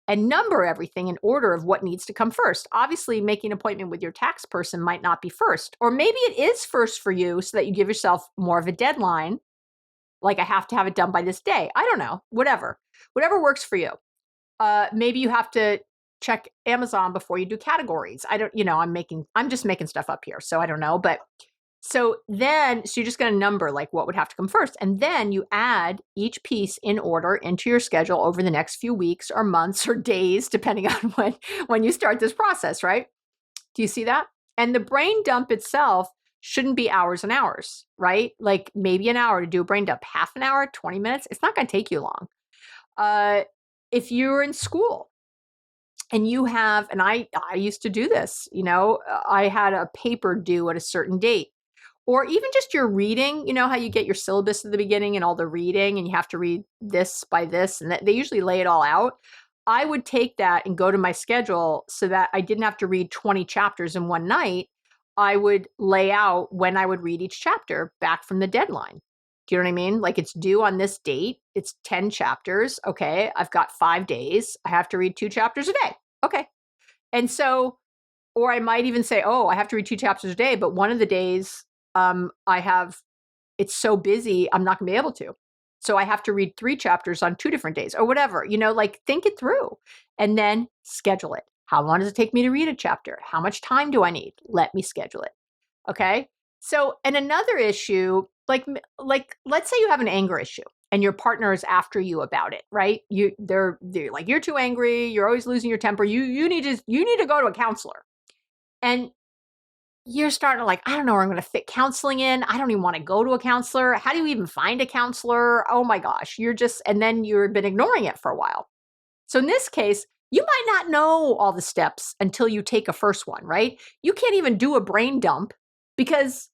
and number everything in order of what needs to come first. Obviously, making an appointment with your tax person might not be first, or maybe it is first for you so that you give yourself more of a deadline, like I have to have it done by this day. I don't know, whatever works for you. Maybe you have to check Amazon before you do categories. I don't, I'm just making stuff up here, so I don't know, but so you're just going to number like what would have to come first. And then you add each piece in order into your schedule over the next few weeks or months or days, depending on when you start this process, right? Do you see that? And the brain dump itself shouldn't be hours and hours, right? Like maybe an hour to do a brain dump, half an hour, 20 minutes. It's not going to take you long. If you're in school, and you have, and I used to do this, I had a paper due at a certain date. Or even just your reading, how you get your syllabus at the beginning and all the reading and you have to read this by this, and they usually lay it all out. I would take that and go to my schedule so that I didn't have to read 20 chapters in one night. I would lay out when I would read each chapter back from the deadline. Do you know what I mean? Like it's due on this date. It's 10 chapters. Okay. I've got 5 days. I have to read 2 chapters a day. Okay. And so, or I might even say, oh, I have to read 2 chapters a day, but one of the days it's so busy, I'm not gonna be able to. So I have to read 3 chapters on 2 different days or whatever, like think it through and then schedule it. How long does it take me to read a chapter? How much time do I need? Let me schedule it. Okay. So, and another issue, like let's say you have an anger issue and your partner is after you about it, right? They're like, you're too angry. You're always losing your temper. You need to go to a counselor. And you're starting to like, I don't know where I'm going to fit counseling in. I don't even want to go to a counselor. How do you even find a counselor? Oh my gosh, and then you've been ignoring it for a while. So in this case, you might not know all the steps until you take a first one, right? You can't even do a brain dump because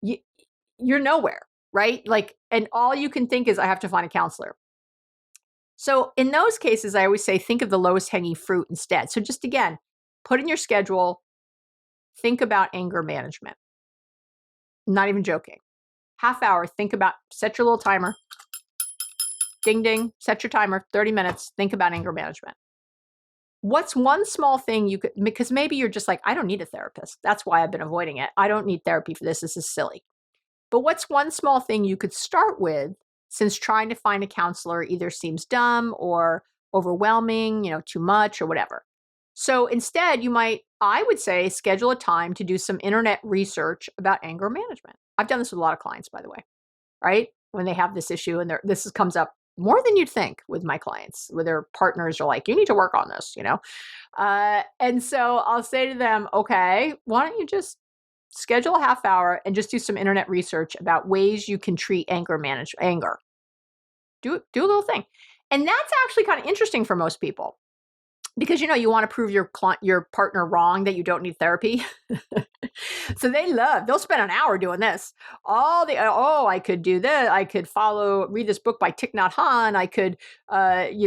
you're nowhere, right? Like, and all you can think is, I have to find a counselor. So in those cases, I always say, think of the lowest hanging fruit instead. So just again, put in your schedule, think about anger management. Not even joking. Half hour, set your little timer. Ding, ding, set your timer, 30 minutes, think about anger management. What's one small thing you could, because maybe you're just like, I don't need a therapist. That's why I've been avoiding it. I don't need therapy for this. This is silly. But what's one small thing you could start with, since trying to find a counselor either seems dumb or overwhelming, too much or whatever. So instead, I would say, schedule a time to do some internet research about anger management. I've done this with a lot of clients, by the way, right? When they have this issue and this comes up more than you'd think with my clients, where their partners are like, you need to work on this, And so I'll say to them, okay, why don't you just schedule a half hour and just do some internet research about ways you can treat anger. Do a little thing. And that's actually kind of interesting for most people. Because, you want to prove your partner wrong that you don't need therapy. So they'll spend an hour doing this. I could do this. I could read this book by Thich Nhat Hanh. I could,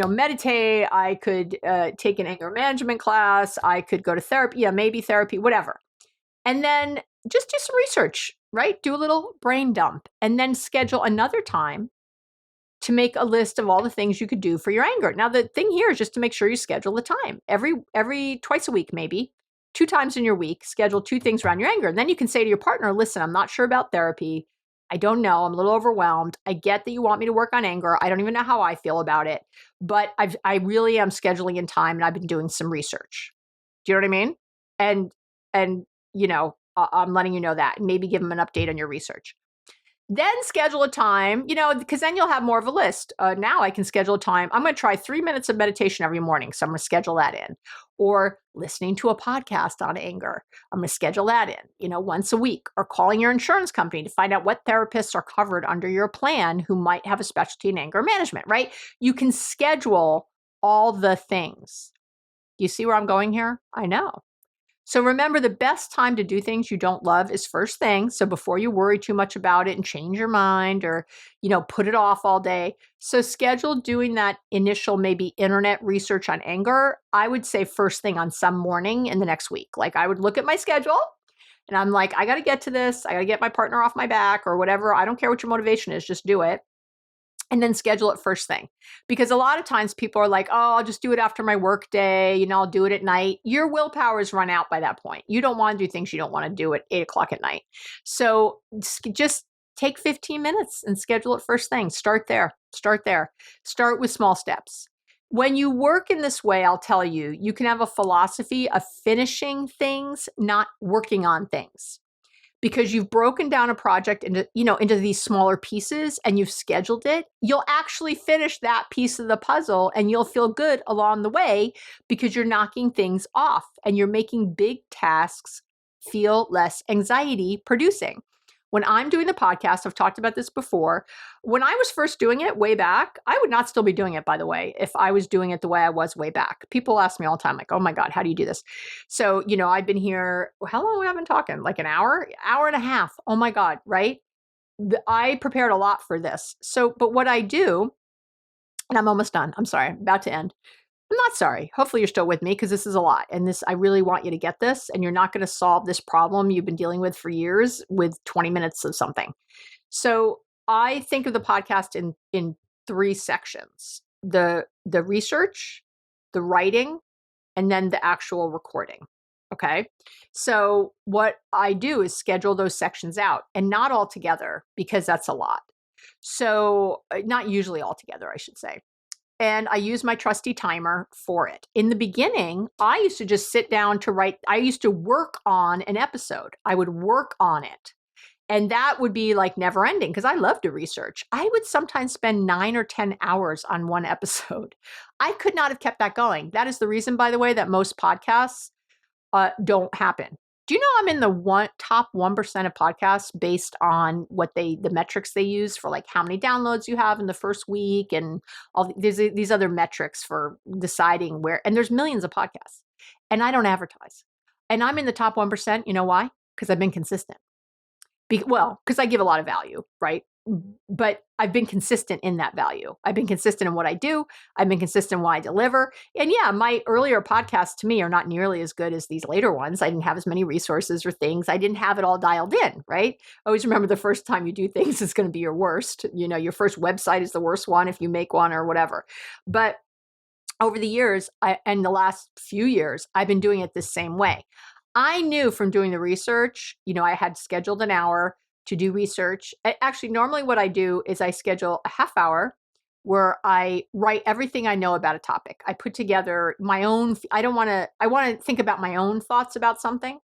meditate. I could take an anger management class. I could go to therapy. Yeah, maybe therapy, whatever. And then just do some research, right? Do a little brain dump and then schedule another time to make a list of all the things you could do for your anger. Now, the thing here is just to make sure you schedule the time. Every twice a week, maybe 2 times in your week, schedule 2 things around your anger. And then you can say to your partner, listen, I'm not sure about therapy. I don't know. I'm a little overwhelmed. I get that you want me to work on anger. I don't even know how I feel about it, but I really am scheduling in time and I've been doing some research. Do you know what I mean? And I'm letting you know that. Maybe give them an update on your research. Then schedule a time, because then you'll have more of a list. Now I can schedule a time. I'm going to try 3 minutes of meditation every morning. So I'm going to schedule that in. Or listening to a podcast on anger. I'm going to schedule that in, once a week. Or calling your insurance company to find out what therapists are covered under your plan who might have a specialty in anger management, right? You can schedule all the things. You see where I'm going here? I know. So remember, the best time to do things you don't love is first thing. So before you worry too much about it and change your mind or, put it off all day. So schedule doing that initial maybe internet research on anger. I would say first thing on some morning in the next week. Like I would look at my schedule and I'm like, I got to get to this. I got to get my partner off my back or whatever. I don't care what your motivation is, just do it. And then schedule it first thing. Because a lot of times people are like, oh, I'll just do it after my work day. I'll do it at night. Your willpower is run out by that point. You don't want to do things you don't want to do at 8:00 at night. So just take 15 minutes and schedule it first thing. Start there. Start with small steps. When you work in this way, I'll tell you, you can have a philosophy of finishing things, not working on things. Because you've broken down a project into these smaller pieces and you've scheduled it, you'll actually finish that piece of the puzzle and you'll feel good along the way because you're knocking things off and you're making big tasks feel less anxiety producing. When I'm doing the podcast, I've talked about this before. When I was first doing it way back, I would not still be doing it, by the way, if I was doing it the way I was way back. People ask me all the time, like, oh my God, how do you do this? So, I've been here, how long have I been talking? Like an hour and a half. Oh my God, right? I prepared a lot for this. So, but what I do, and I'm almost done. I'm sorry, I'm about to end. I'm not sorry. Hopefully you're still with me because this is a lot. And I really want you to get this. And you're not going to solve this problem you've been dealing with for years with 20 minutes of something. So I think of the podcast in 3 sections: the research, the writing, and then the actual recording. Okay. So what I do is schedule those sections out, and not all together because that's a lot. So not usually all together, I should say. And I use my trusty timer for it. In the beginning, I used to just sit down to write. I used to work on an episode. I would work on it. And that would be like never ending because I love to research. I would sometimes spend 9 or 10 hours on one episode. I could not have kept that going. That is the reason, by the way, that most podcasts don't happen. Do you know I'm in the top 1% of podcasts based on the metrics they use for like how many downloads you have in the first week and all these other metrics for deciding where, and there's millions of podcasts and I don't advertise. And I'm in the top 1%. You know why? Because I've been consistent. Because I give a lot of value, right? But I've been consistent in that value. I've been consistent in what I do. I've been consistent in what I deliver. And yeah, my earlier podcasts to me are not nearly as good as these later ones. I didn't have as many resources or things. I didn't have it all dialed in, right? Always remember the first time you do things is going to be your worst. Your first website is the worst one if you make one or whatever. But over the years, and the last few years, I've been doing it the same way. I knew from doing the research, I had scheduled an hour to do research. Actually, normally what I do is I schedule a half hour where I write everything I know about a topic. I put together my own, I want to think about my own thoughts about something.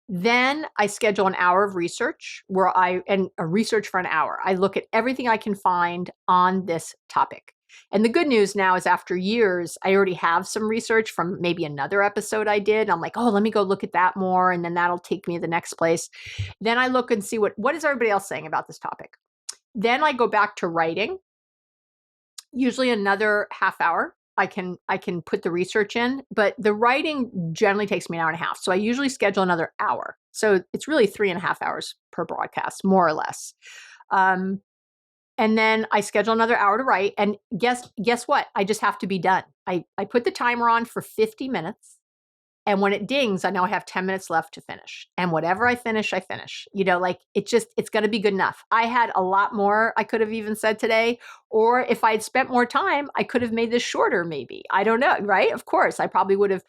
Then I schedule an hour of research and a research for an hour. I look at everything I can find on this topic. And the good news now is after years, I already have some research from maybe another episode I did. I'm like, oh, let me go look at that more. And then that'll take me to the next place. Then I look and see what is everybody else saying about this topic. Then I go back to writing, usually another half hour. I can put the research in, but the writing generally takes me an hour and a half. So I usually schedule another hour. So it's really 3.5 hours per broadcast, more or less. And then I schedule another hour to write. And guess what? I just have to be done. I put the timer on for 50 minutes. And when it dings, I know I have 10 minutes left to finish. And whatever I finish, I finish. It's going to be good enough. I had a lot more I could have even said today. Or if I had spent more time, I could have made this shorter maybe. I don't know, right? Of course, I probably would have,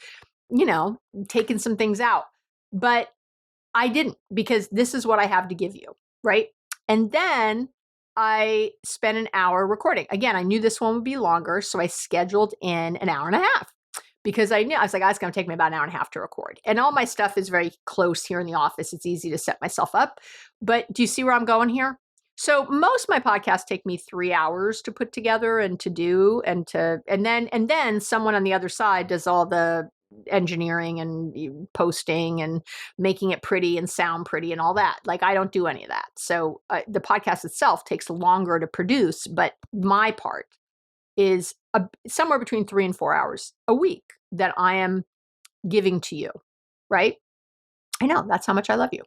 taken some things out. But I didn't because this is what I have to give you, right? And then I spent an hour recording. Again, I knew this one would be longer, so I scheduled in an hour and a half because I was like, it's going to take me about an hour and a half to record. And all my stuff is very close here in the office. It's easy to set myself up. But do you see where I'm going here? So most of my podcasts take me 3 hours to put together and to do and then someone on the other side does all the engineering and posting and making it pretty and sound pretty and all that. Like I don't do any of that. So the podcast itself takes longer to produce, but my part is somewhere between 3 and 4 hours a week that I am giving to you, right? I know that's how much I love you,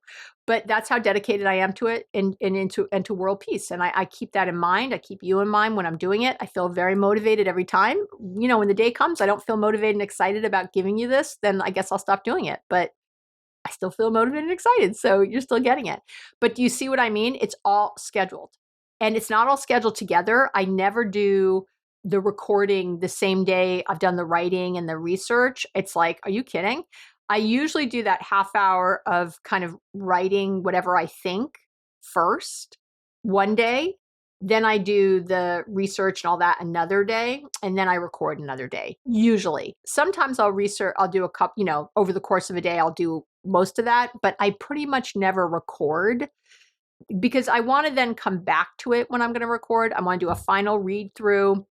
but that's how dedicated I am to it and into world peace. And I keep that in mind. I keep you in mind when I'm doing it. I feel very motivated every time. When the day comes, I don't feel motivated and excited about giving you this, then I guess I'll stop doing it. But I still feel motivated and excited. So you're still getting it. But do you see what I mean? It's all scheduled. And it's not all scheduled together. I never do the recording the same day I've done the writing and the research. It's like, are you kidding? I usually do that half hour of kind of writing whatever I think first one day. Then I do the research and all that another day, and then I record another day. Usually, sometimes I'll do a couple, over the course of a day, I'll do most of that, but I pretty much never record because I want to then come back to it when I'm going to record. I want to do a final read through,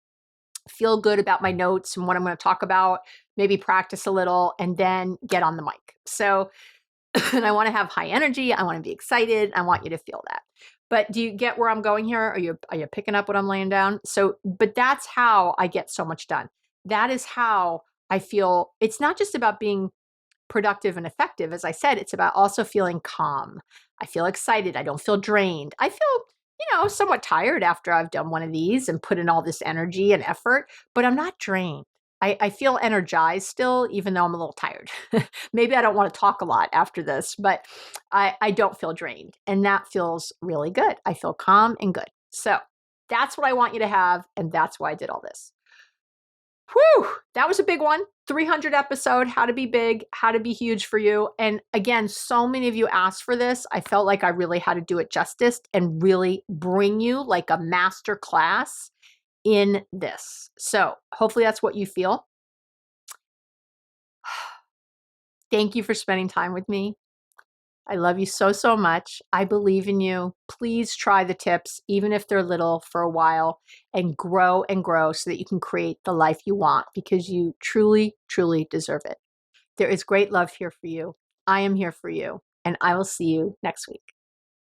feel good about my notes and what I'm going to talk about, maybe practice a little, and then get on the mic. So, and I want to have high energy. I want to be excited. I want you to feel that. But do you get where I'm going here? Are you picking up what I'm laying down? So, but that's how I get so much done. That is how I feel. It's not just about being productive and effective. As I said, it's about also feeling calm. I feel excited. I don't feel drained. I feel, somewhat tired after I've done one of these and put in all this energy and effort, but I'm not drained. I feel energized still, even though I'm a little tired. Maybe I don't want to talk a lot after this, but I don't feel drained. And that feels really good. I feel calm and good. So that's what I want you to have. And that's why I did all this. Whew, that was a big one. 300 episode, how to be big, how to be huge for you. And again, so many of you asked for this. I felt like I really had to do it justice and really bring you like a master class in this. So hopefully that's what you feel. Thank you for spending time with me. I love you so, so much. I believe in you. Please try the tips, even if they're little, for a while, and grow so that you can create the life you want, because you truly, truly deserve it. There is great love here for you. I am here for you, and I will see you next week.